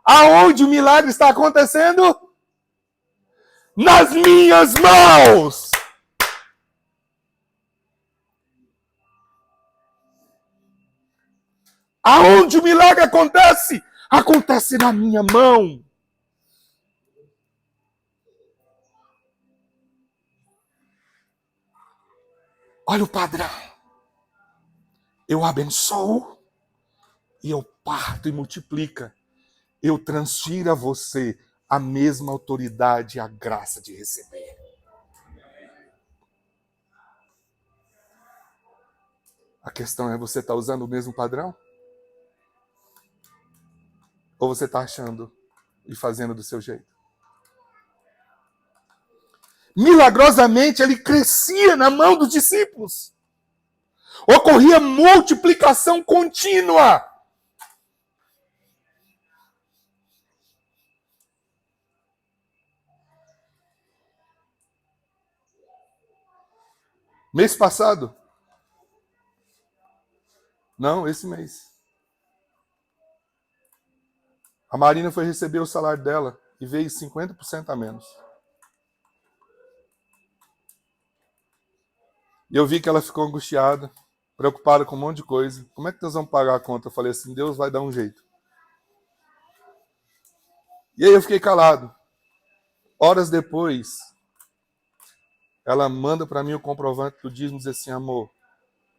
Aonde o milagre está acontecendo? Nas minhas mãos! Aonde o milagre acontece? Acontece na minha mão. Olha o padrão. Eu abençoo e eu parto e multiplica. Eu transfiro a você a mesma autoridade e a graça de receber. A questão é, você está usando o mesmo padrão? Ou você está achando e fazendo do seu jeito? Milagrosamente, ele crescia na mão dos discípulos. Ocorria multiplicação contínua. Mês passado? Não, esse mês. A Marina foi receber o salário dela e veio 50% a menos. E eu vi que ela ficou angustiada, preocupada com um monte de coisa. Como é que nós vamos pagar a conta? Eu falei assim, Deus vai dar um jeito. E aí eu fiquei calado. Horas depois, ela manda para mim o comprovante do dízimo e diz assim, amor,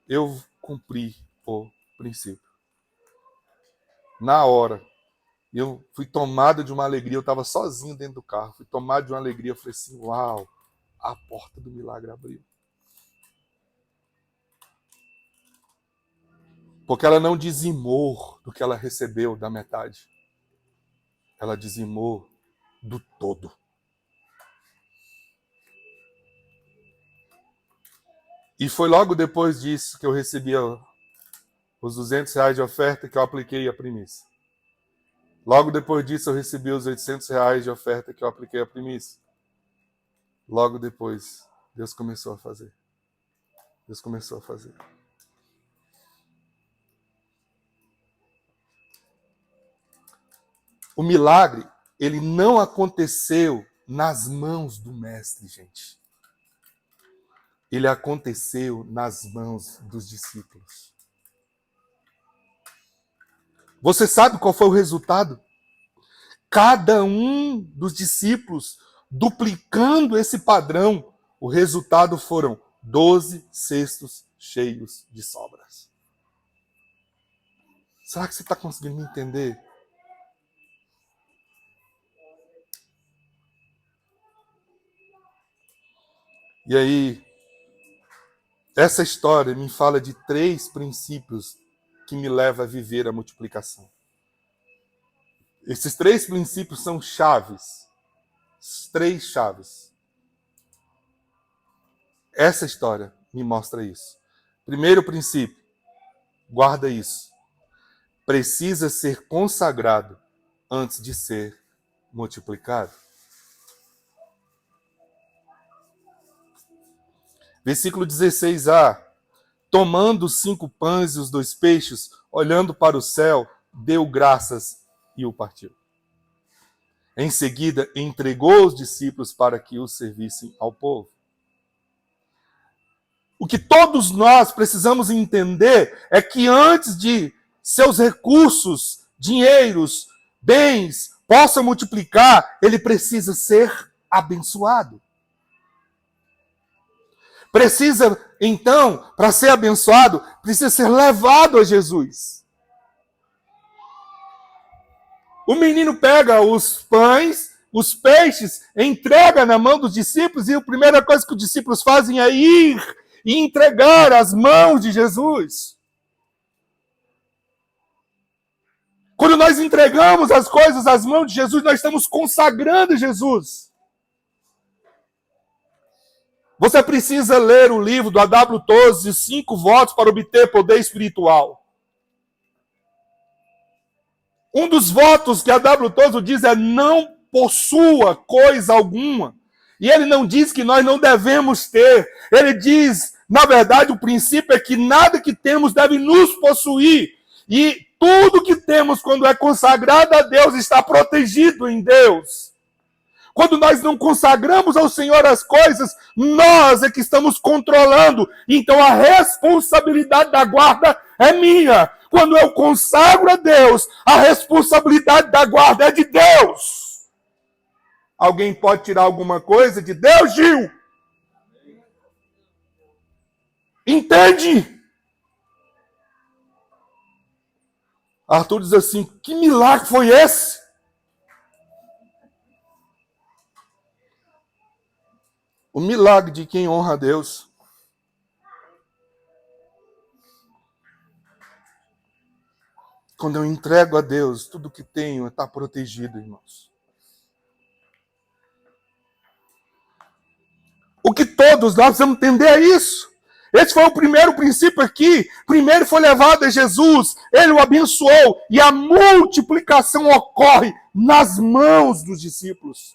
eu cumpri o princípio. Na hora, eu fui tomado de uma alegria, eu estava sozinho dentro do carro, fui tomado de uma alegria, eu falei assim, uau, a porta do milagre abriu. Porque ela não dizimou do que ela recebeu da metade. Ela dizimou do todo. E foi logo depois disso que eu recebi os R$200 de oferta que eu apliquei a primícia. Logo depois disso eu recebi os R$800 de oferta que eu apliquei a primícia. Logo depois, Deus começou a fazer. Deus começou a fazer. O milagre, ele não aconteceu nas mãos do mestre, gente. Ele aconteceu nas mãos dos discípulos. Você sabe qual foi o resultado? Cada um dos discípulos duplicando esse padrão, o resultado foram 12 cestos cheios de sobras. Será que você está conseguindo me entender? E aí, essa história me fala de 3 princípios que me levam a viver a multiplicação. Esses 3 princípios são chaves. 3 chaves. Essa história me mostra isso. Primeiro princípio, guarda isso. Precisa ser consagrado antes de ser multiplicado. Versículo 16a. Tomando os 5 pães e os 2 peixes, olhando para o céu, deu graças e o partiu. Em seguida, entregou os discípulos para que os servissem ao povo. O que todos nós precisamos entender é que antes de seus recursos, dinheiros, bens possam multiplicar, ele precisa ser abençoado. Precisa, então, para ser abençoado, precisa ser levado a Jesus. O menino pega os pães, os peixes, entrega na mão dos discípulos e a primeira coisa que os discípulos fazem é ir e entregar as mãos de Jesus. Quando nós entregamos as coisas às mãos de Jesus, nós estamos consagrando Jesus. Você precisa ler o livro do A.W. Tozer, 5 votos para obter poder espiritual. Um dos votos que A.W. Tozer diz é: não possua coisa alguma. E ele não diz que nós não devemos ter. Ele diz, na verdade, o princípio é que nada que temos deve nos possuir. E tudo que temos, quando é consagrado a Deus, está protegido em Deus. Quando nós não consagramos ao Senhor as coisas, nós é que estamos controlando. Então a responsabilidade da guarda é minha. Quando eu consagro a Deus, a responsabilidade da guarda é de Deus. Alguém pode tirar alguma coisa de Deus, Gil? Entende? Arthur diz assim: que milagre foi esse? O milagre de quem honra a Deus. Quando eu entrego a Deus, tudo que tenho está protegido, irmãos. O que todos nós precisamos entender é isso. Esse foi o primeiro princípio aqui. Primeiro foi levado a Jesus, ele o abençoou, e a multiplicação ocorre nas mãos dos discípulos.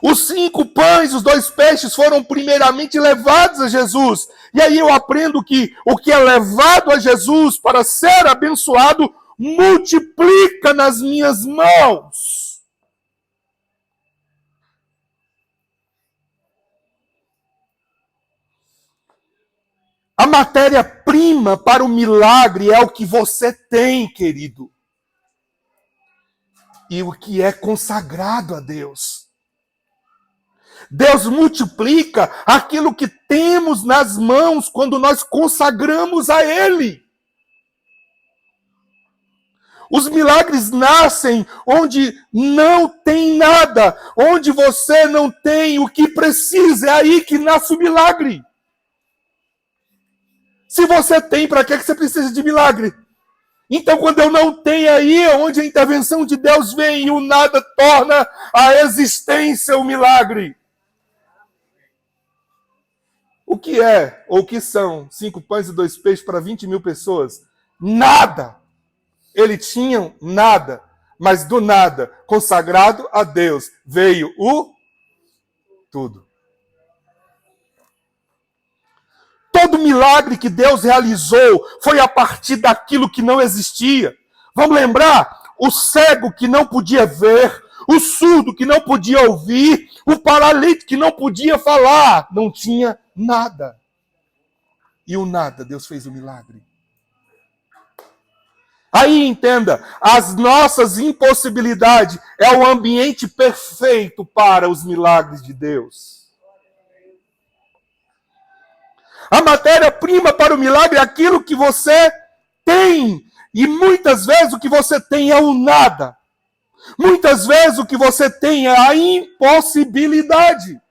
Os 5 pães, os 2 peixes foram primeiramente levados a Jesus. E aí eu aprendo que o que é levado a Jesus para ser abençoado, multiplica nas minhas mãos. A matéria-prima para o milagre é o que você tem, querido. E o que é consagrado a Deus. Deus multiplica aquilo que temos nas mãos quando nós consagramos a Ele. Os milagres nascem onde não tem nada, onde você não tem o que precisa. É aí que nasce o milagre. Se você tem, para que você precisa de milagre? Então, quando eu não tenho, aí é onde a intervenção de Deus vem e o nada torna a existência o milagre. O que é, ou o que são 5 pães e 2 peixes para 20 mil pessoas? Nada. Eles tinham nada, mas do nada, consagrado a Deus, veio o tudo. Todo milagre que Deus realizou foi a partir daquilo que não existia. Vamos lembrar? O cego que não podia ver, o surdo que não podia ouvir, o paralítico que não podia falar, não tinha nada. E o nada, Deus fez o milagre. Aí entenda, as nossas impossibilidades é o ambiente perfeito para os milagres de Deus. A matéria-prima para o milagre é aquilo que você tem. E muitas vezes o que você tem é o nada. Muitas vezes o que você tem é a impossibilidade.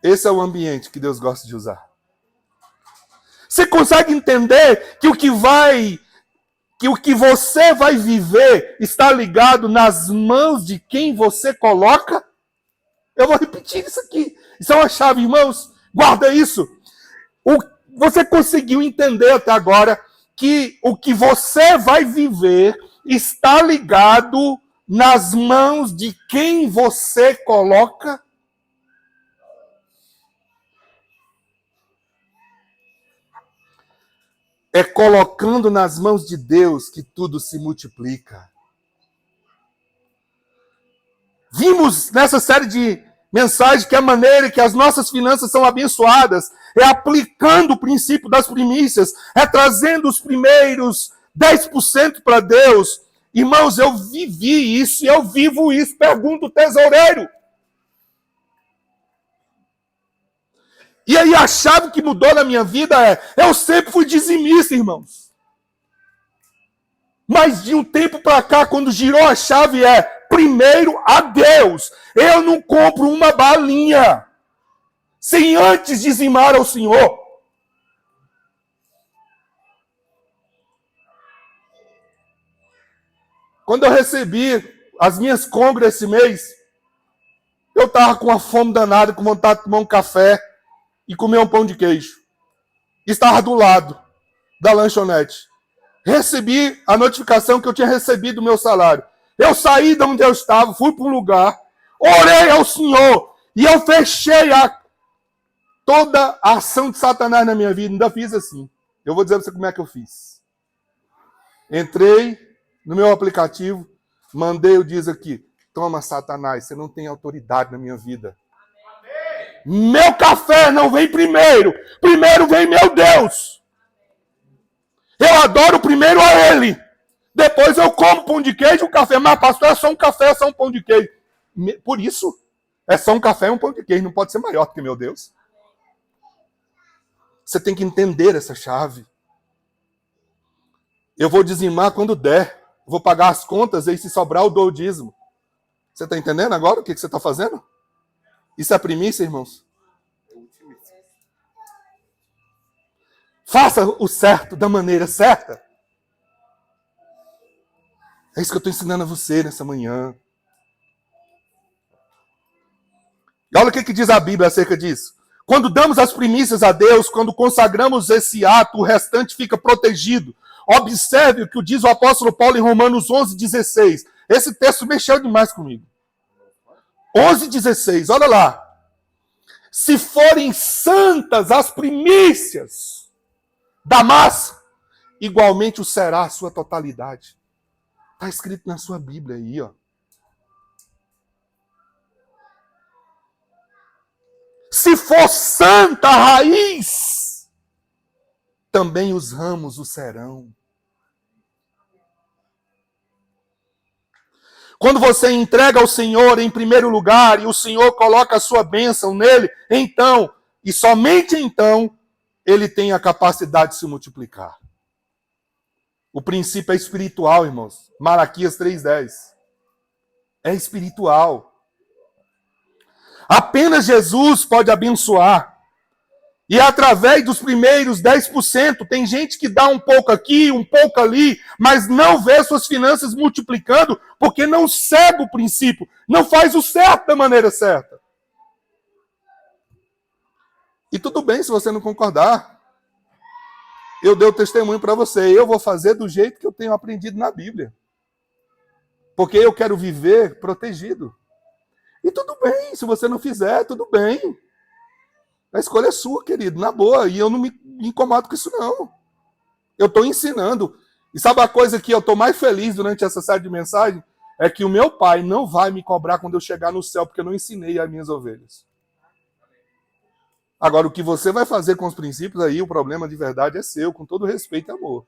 Esse é o ambiente que Deus gosta de usar. Você consegue entender que o que você vai viver está ligado nas mãos de quem você coloca? Eu vou repetir isso aqui. Isso é uma chave, irmãos. Guarda isso. Você conseguiu entender até agora que o que você vai viver está ligado nas mãos de quem você coloca? É colocando nas mãos de Deus que tudo se multiplica. Vimos nessa série de mensagens que a maneira que as nossas finanças são abençoadas é aplicando o princípio das primícias, é trazendo os primeiros 10% para Deus. Irmãos, eu vivi isso e eu vivo isso. Pergunta o tesoureiro. E aí a chave que mudou na minha vida eu sempre fui dizimista, irmãos. Mas de um tempo para cá, quando girou a chave primeiro a Deus. Eu não compro uma balinha sem antes dizimar ao Senhor. Quando eu recebi as minhas congras esse mês, eu estava com uma fome danada, com vontade de tomar um café e comer um pão de queijo. Estava do lado da lanchonete. Recebi a notificação que eu tinha recebido o meu salário. Eu saí de onde eu estava, fui para um lugar, orei ao Senhor e eu fechei toda a ação de Satanás na minha vida. Ainda fiz assim. Eu vou dizer para você como é que eu fiz. Entrei no meu aplicativo, mandei o diz aqui. Toma, Satanás, você não tem autoridade na minha vida. Meu café não vem primeiro. Primeiro vem meu Deus. Eu adoro primeiro a Ele. Depois eu como pão de queijo e um café. Mas, pastor, é só um café, é só um pão de queijo. Por isso, é só um café e um pão de queijo. Não pode ser maior do que meu Deus. Você tem que entender essa chave. Eu vou dizimar quando der. Vou pagar as contas e se sobrar eu dou o dízimo. Você está entendendo agora o que você está fazendo? Isso é primícia, irmãos? Faça o certo da maneira certa. É isso que eu estou ensinando a você nessa manhã. E olha o que diz a Bíblia acerca disso. Quando damos as primícias a Deus, quando consagramos esse ato, o restante fica protegido. Observe o que diz o apóstolo Paulo em Romanos 11:16. Esse texto mexeu demais comigo. 11:16, olha lá. Se forem santas as primícias da massa, igualmente o será a sua totalidade. Está escrito na sua Bíblia aí, ó. Se for santa a raiz, também os ramos o serão. Quando você entrega ao Senhor em primeiro lugar e o Senhor coloca a sua bênção nele, então, e somente então, ele tem a capacidade de se multiplicar. O princípio é espiritual, irmãos. Malaquias 3:10. É espiritual. Apenas Jesus pode abençoar. E através dos primeiros 10%, tem gente que dá um pouco aqui, um pouco ali, mas não vê suas finanças multiplicando, porque não segue o princípio, não faz o certo da maneira certa. E tudo bem se você não concordar. Eu dei o testemunho para você, eu vou fazer do jeito que eu tenho aprendido na Bíblia. Porque eu quero viver protegido. E tudo bem, se você não fizer, tudo bem. A escolha é sua, querido, na boa. E eu não me incomodo com isso, não. Eu estou ensinando. E sabe a coisa que eu estou mais feliz durante essa série de mensagens? É que o meu pai não vai me cobrar quando eu chegar no céu, porque eu não ensinei as minhas ovelhas. Agora, o que você vai fazer com os princípios aí, o problema de verdade é seu, com todo respeito e amor.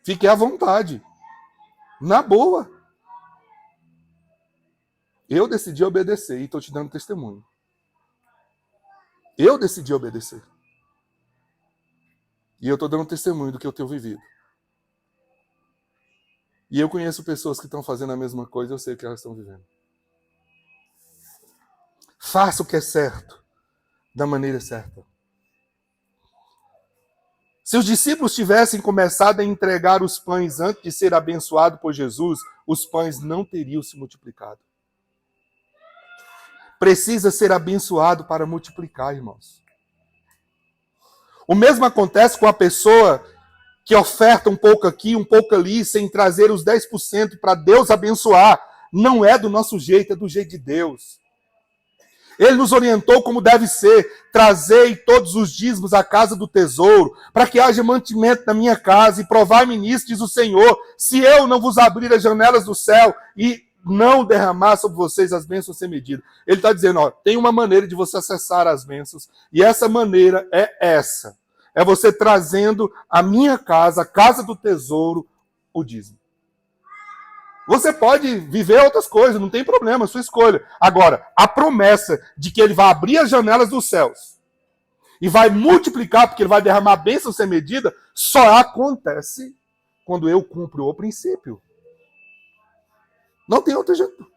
Fique à vontade. Na boa. Eu decidi obedecer e estou te dando testemunho. Eu decidi obedecer. E eu estou dando testemunho do que eu tenho vivido. E eu conheço pessoas que estão fazendo a mesma coisa, eu sei o que elas estão vivendo. Faça o que é certo, da maneira certa. Se os discípulos tivessem começado a entregar os pães antes de ser abençoado por Jesus, os pães não teriam se multiplicado. Precisa ser abençoado para multiplicar, irmãos. O mesmo acontece com a pessoa que oferta um pouco aqui, um pouco ali, sem trazer os 10% para Deus abençoar. Não é do nosso jeito, é do jeito de Deus. Ele nos orientou como deve ser: trazei todos os dízimos à casa do tesouro, para que haja mantimento na minha casa, e provai-me nisso, diz o Senhor, se eu não vos abrir as janelas do céu e não derramar sobre vocês as bênçãos sem medida. Ele está dizendo, ó, tem uma maneira de você acessar as bênçãos, e essa maneira é essa. É você trazendo à minha casa, a casa do tesouro, o dízimo. Você pode viver outras coisas, não tem problema, sua escolha. Agora, a promessa de que ele vai abrir as janelas dos céus e vai multiplicar, porque ele vai derramar bênção sem medida, só acontece quando eu cumpro o princípio. Não tem outro jeito.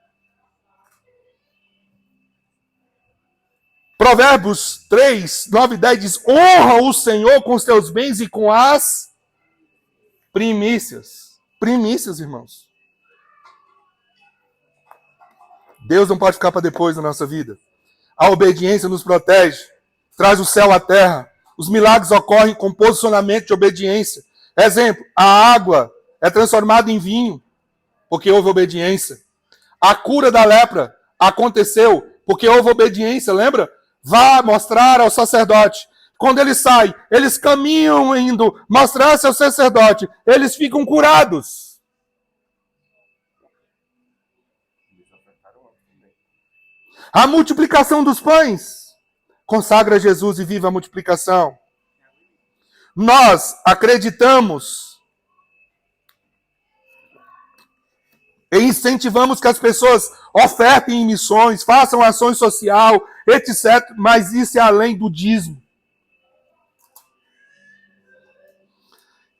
Provérbios 3, 9 e 10 diz: honra o Senhor com os teus bens e com as primícias. Primícias, irmãos. Deus não pode ficar para depois na nossa vida. A obediência nos protege, traz o céu à terra. Os milagres ocorrem com posicionamento de obediência. Exemplo, a água é transformada em vinho, porque houve obediência. A cura da lepra aconteceu porque houve obediência, lembra? Vá mostrar ao sacerdote. Quando ele sai, eles caminham indo mostrar ao sacerdote. Eles ficam curados. A multiplicação dos pães. Consagra Jesus e viva a multiplicação. Nós acreditamos e incentivamos que as pessoas ofertem em missões, façam ações social, etc. Mas isso é além do dízimo.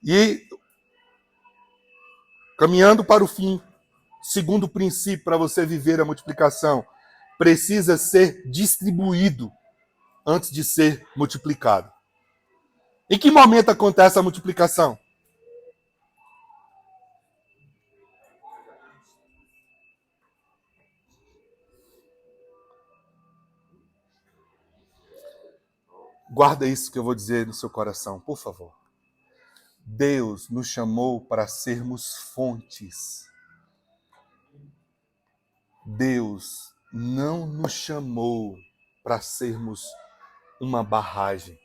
E, caminhando para o fim, segundo princípio para você viver a multiplicação, precisa ser distribuído antes de ser multiplicado. Em que momento acontece a multiplicação? Guarda isso que eu vou dizer no seu coração, por favor. Deus nos chamou para sermos fontes. Deus não nos chamou para sermos uma barragem.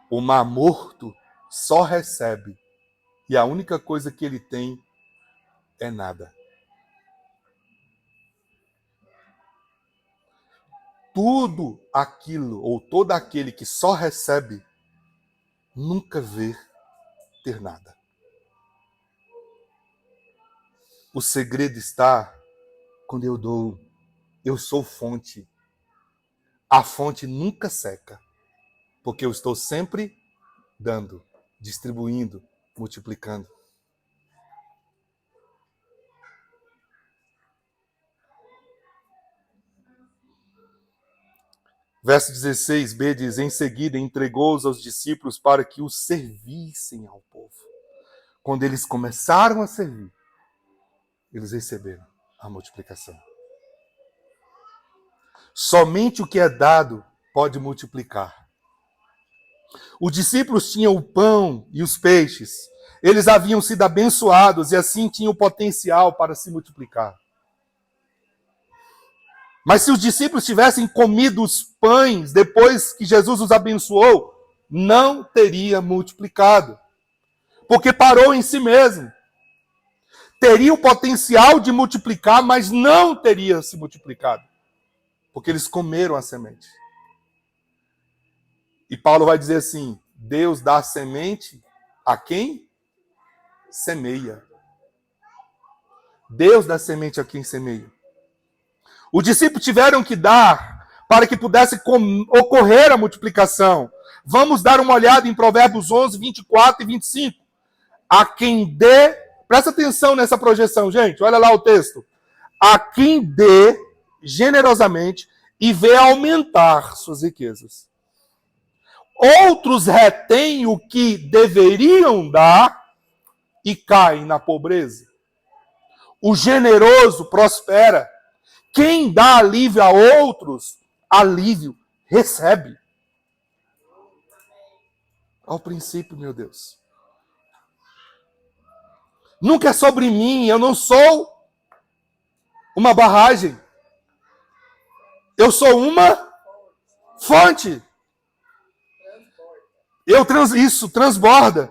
O mar morto só recebe e a única coisa que ele tem é nada. Tudo aquilo ou todo aquele que só recebe nunca vê ter nada. O segredo está quando eu dou. Eu sou fonte. A fonte nunca seca, porque eu estou sempre dando, distribuindo, multiplicando. Verso 16b diz: em seguida entregou-os aos discípulos para que os servissem ao povo. Quando eles começaram a servir, eles receberam a multiplicação. Somente o que é dado pode multiplicar. Os discípulos tinham o pão e os peixes. Eles haviam sido abençoados e assim tinham potencial para se multiplicar. Mas se os discípulos tivessem comido os pães depois que Jesus os abençoou, não teria multiplicado. Porque parou em si mesmo. Teria o potencial de multiplicar, mas não teria se multiplicado. Porque eles comeram a semente. E Paulo vai dizer assim: Deus dá a semente a quem semeia. Deus dá semente a quem semeia. Os discípulos tiveram que dar para que pudesse ocorrer a multiplicação. Vamos dar uma olhada em Provérbios 11, 24 e 25. A quem dê, Presta atenção nessa projeção, gente. Olha lá o texto. A quem dê generosamente e vê aumentar suas riquezas. Outros retêm o que deveriam dar e caem na pobreza. O generoso prospera. Quem dá alívio a outros, alívio recebe. Ao princípio, meu Deus. Nunca é sobre mim, eu não sou uma barragem. Eu sou uma fonte. Isso transborda.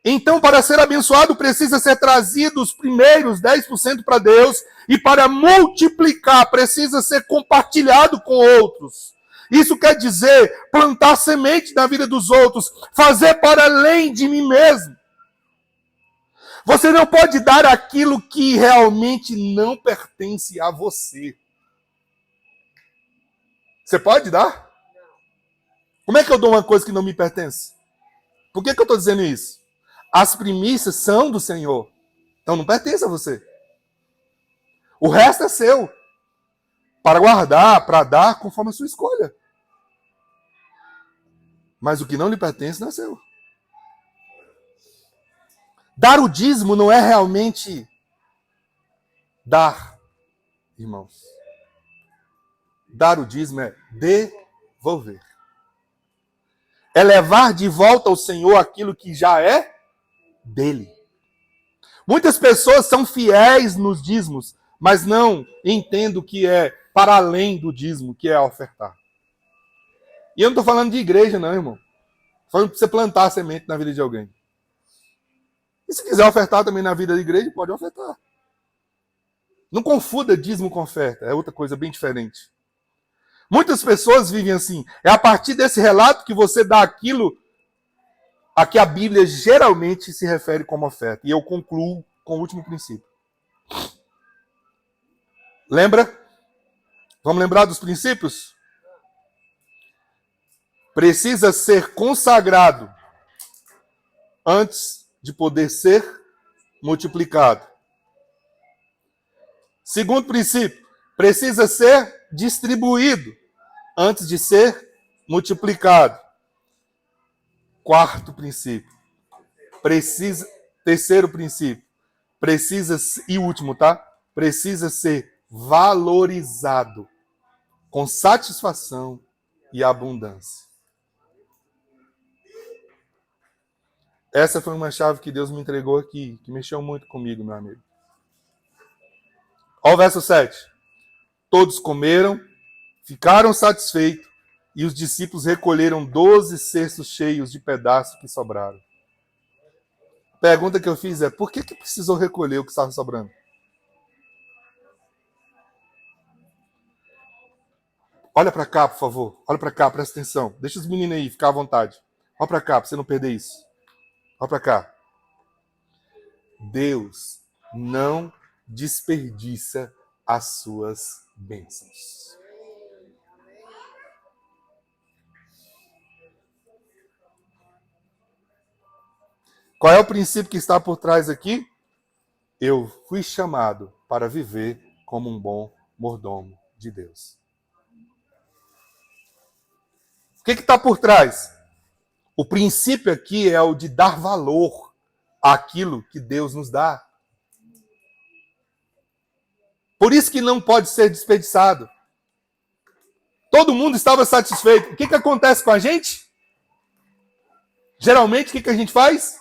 Então, para ser abençoado, precisa ser trazido os primeiros 10% para Deus. E para multiplicar, precisa ser compartilhado com outros. Isso quer dizer plantar semente na vida dos outros. Fazer para além de mim mesmo. Você não pode dar aquilo que realmente não pertence a você. Você pode dar? Como é que eu dou uma coisa que não me pertence? Por que eu estou dizendo isso? As primícias são do Senhor. Então não pertence a você. O resto é seu. Para guardar, para dar, conforme a sua escolha. Mas o que não lhe pertence não é seu. Dar o dízimo não é realmente dar, irmãos. Dar o dízimo é devolver. É levar de volta ao Senhor aquilo que já é dele. Muitas pessoas são fiéis nos dízimos, mas não entendem o que é para além do dízimo, que é ofertar. E eu não estou falando de igreja, não, irmão. Estou falando para você plantar a semente na vida de alguém. E se quiser ofertar também na vida da igreja, pode ofertar. Não confunda dízimo com oferta, é outra coisa bem diferente. Muitas pessoas vivem assim. É a partir desse relato que você dá aquilo a que a Bíblia geralmente se refere como oferta. E eu concluo com o último princípio. Lembra? Vamos lembrar dos princípios? Precisa ser consagrado antes de poder ser multiplicado. Segundo princípio, precisa ser distribuído antes de ser multiplicado. Quarto princípio, terceiro princípio, e último, tá? Precisa ser valorizado com satisfação e abundância. Essa foi uma chave que Deus me entregou aqui, que mexeu muito comigo, meu amigo. Olha o verso 7. Todos comeram, ficaram satisfeitos, e os discípulos recolheram 12 cestos cheios de pedaços que sobraram. A pergunta que eu fiz é, por que precisou recolher o que estava sobrando? Olha para cá, por favor. Olha para cá, presta atenção. Deixa os meninos aí, ficar à vontade. Olha para cá, para você não perder isso. Olha para cá. Deus não desperdiça as suas bênçãos. Qual é o princípio que está por trás aqui? Eu fui chamado para viver como um bom mordomo de Deus. O que está por trás? O princípio aqui é o de dar valor àquilo que Deus nos dá. Por isso que não pode ser desperdiçado. Todo mundo estava satisfeito. O que acontece com a gente? Geralmente, o que a gente faz?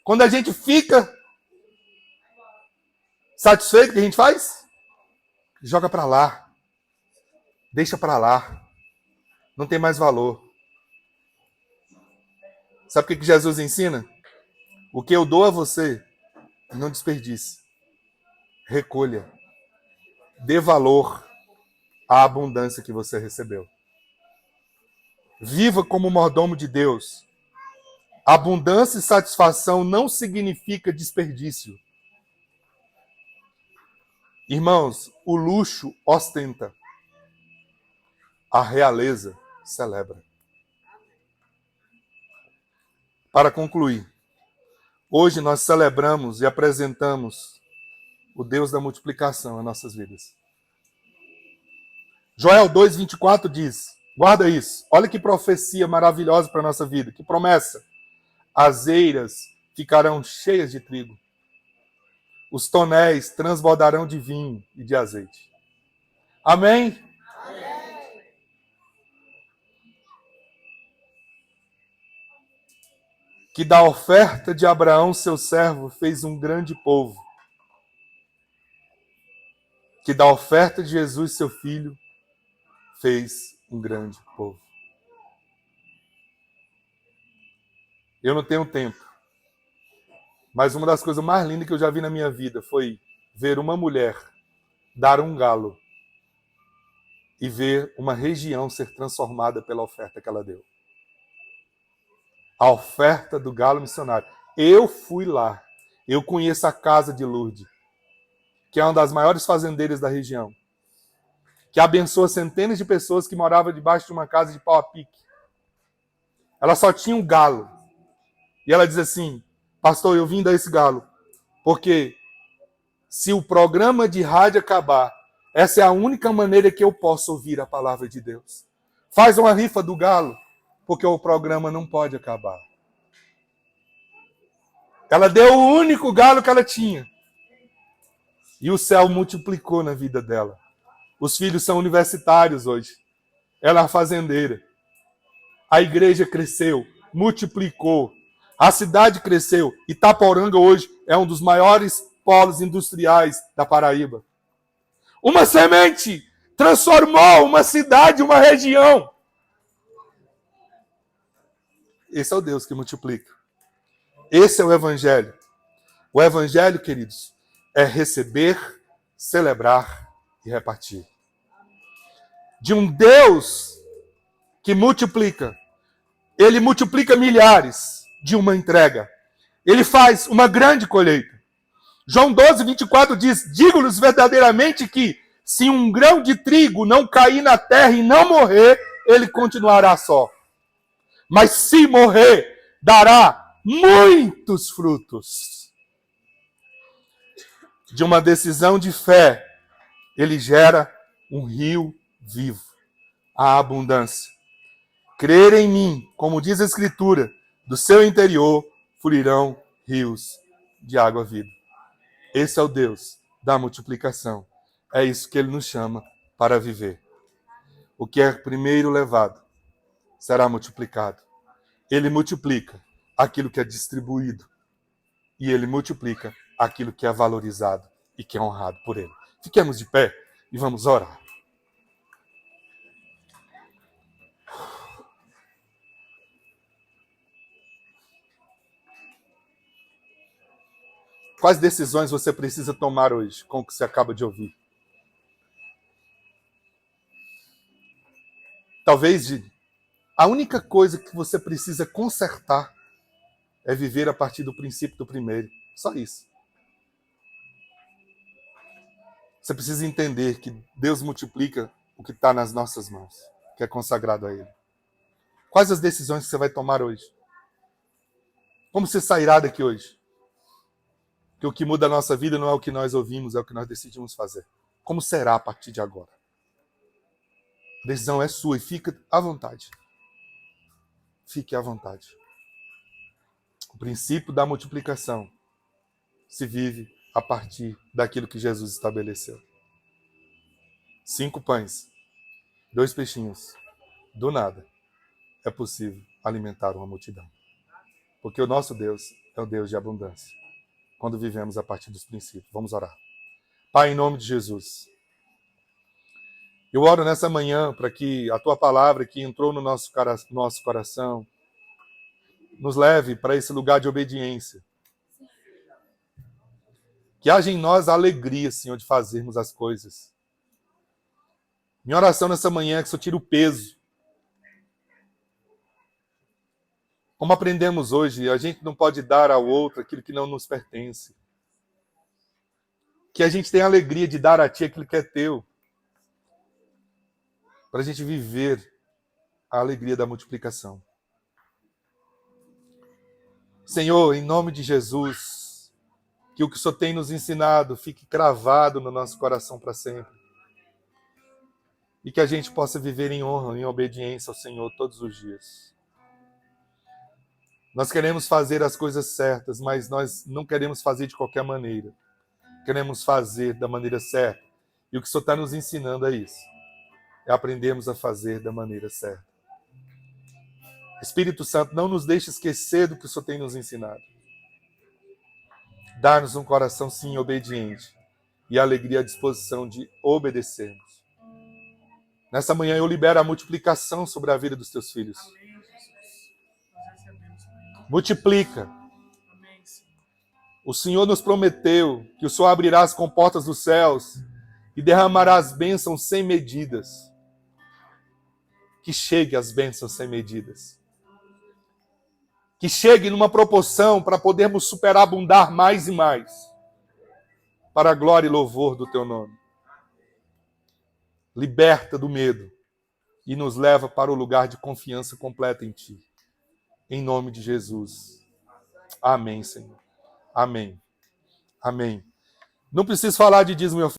Quando a gente fica satisfeito, o que a gente faz? Joga para lá. Deixa para lá. Não tem mais valor. Sabe o que Jesus ensina? O que eu dou a você, não desperdice. Recolha. Dê valor à abundância que você recebeu. Viva como mordomo de Deus. Abundância e satisfação não significa desperdício. Irmãos, o luxo ostenta. A realeza celebra. Para concluir, Hoje nós celebramos e apresentamos o Deus da multiplicação em nossas vidas. Joel 2:24 diz, guarda isso, olha que profecia maravilhosa para a nossa vida, que promessa. As eiras ficarão cheias de trigo, os tonéis transbordarão de vinho e de azeite. Amém? Amém. Que da oferta de Abraão, seu servo, fez um grande povo. Que da oferta de Jesus, seu filho, fez um grande povo. Eu não tenho tempo, mas uma das coisas mais lindas que eu já vi na minha vida foi ver uma mulher dar um galo e ver uma região ser transformada pela oferta que ela deu. A oferta do galo missionário. Eu fui lá. Eu conheço a casa de Lourdes, que é uma das maiores fazendeiras da região, que abençoa centenas de pessoas que moravam debaixo de uma casa de pau a pique. Ela só tinha um galo. E ela diz assim, pastor, eu vim dar esse galo, porque se o programa de rádio acabar, essa é a única maneira que eu posso ouvir a palavra de Deus. Faz uma rifa do galo, porque o programa não pode acabar. Ela deu o único galo que ela tinha. E o céu multiplicou na vida dela. Os filhos são universitários hoje. Ela é uma fazendeira. A igreja cresceu, multiplicou. A cidade cresceu. Itaporanga hoje é um dos maiores polos industriais da Paraíba. Uma semente transformou uma cidade, uma região. Esse é o Deus que multiplica. Esse é o Evangelho. O Evangelho, queridos, é receber, celebrar e repartir. De um Deus que multiplica. Ele multiplica milhares de uma entrega. Ele faz uma grande colheita. João 12:24 diz, digo-lhes verdadeiramente que se um grão de trigo não cair na terra e não morrer, ele continuará só. Mas se morrer, dará muitos frutos. De uma decisão de fé, ele gera um rio vivo, a abundância. Crer em mim, como diz a Escritura, do seu interior fluirão rios de água viva. Esse é o Deus da multiplicação. É isso que ele nos chama para viver. O que é primeiro levado será multiplicado. Ele multiplica aquilo que é distribuído. E ele multiplica aquilo que é valorizado e que é honrado por ele. Fiquemos de pé e vamos orar. Quais decisões você precisa tomar hoje com o que você acaba de ouvir? Talvez a única coisa que você precisa consertar é viver a partir do princípio do primeiro. Só isso. Você precisa entender que Deus multiplica o que está nas nossas mãos, que é consagrado a Ele. Quais as decisões que você vai tomar hoje? Como você sairá daqui hoje? Que o que muda a nossa vida não é o que nós ouvimos, é o que nós decidimos fazer. Como será a partir de agora? A decisão é sua e fica à vontade. Fique à vontade. O princípio da multiplicação se vive a partir daquilo que Jesus estabeleceu. 5 pães, 2 peixinhos. Do nada é possível alimentar uma multidão. Porque o nosso Deus é o Deus de abundância. Quando vivemos a partir dos princípios. Vamos orar. Pai, em nome de Jesus, eu oro nessa manhã para que a Tua palavra que entrou no nosso coração nos leve para esse lugar de obediência. Que haja em nós a alegria, Senhor, de fazermos as coisas. Minha oração nessa manhã é que o Senhor tire o peso. Como aprendemos hoje, a gente não pode dar ao outro aquilo que não nos pertence. Que a gente tenha a alegria de dar a Ti aquilo que é Teu. Para a gente viver a alegria da multiplicação. Senhor, em nome de Jesus, que o que o Senhor tem nos ensinado fique cravado no nosso coração para sempre. E que a gente possa viver em honra, em obediência ao Senhor todos os dias. Nós queremos fazer as coisas certas, mas nós não queremos fazer de qualquer maneira. Queremos fazer da maneira certa. E o que o Senhor está nos ensinando é isso. É aprendermos a fazer da maneira certa. Espírito Santo, não nos deixe esquecer do que o Senhor tem nos ensinado. Dá-nos um coração, sim, obediente e a alegria à disposição de obedecermos. Nessa manhã eu libero a multiplicação sobre a vida dos teus filhos. Multiplica. O Senhor nos prometeu que o Senhor abrirá as comportas dos céus e derramará as bênçãos sem medidas. Que chegue as bênçãos sem medidas. Que chegue numa proporção para podermos superabundar mais e mais. Para a glória e louvor do teu nome. Liberta do medo e nos leva para o lugar de confiança completa em ti. Em nome de Jesus. Amém, Senhor. Amém. Amém. Não preciso falar de dízimo e oferta.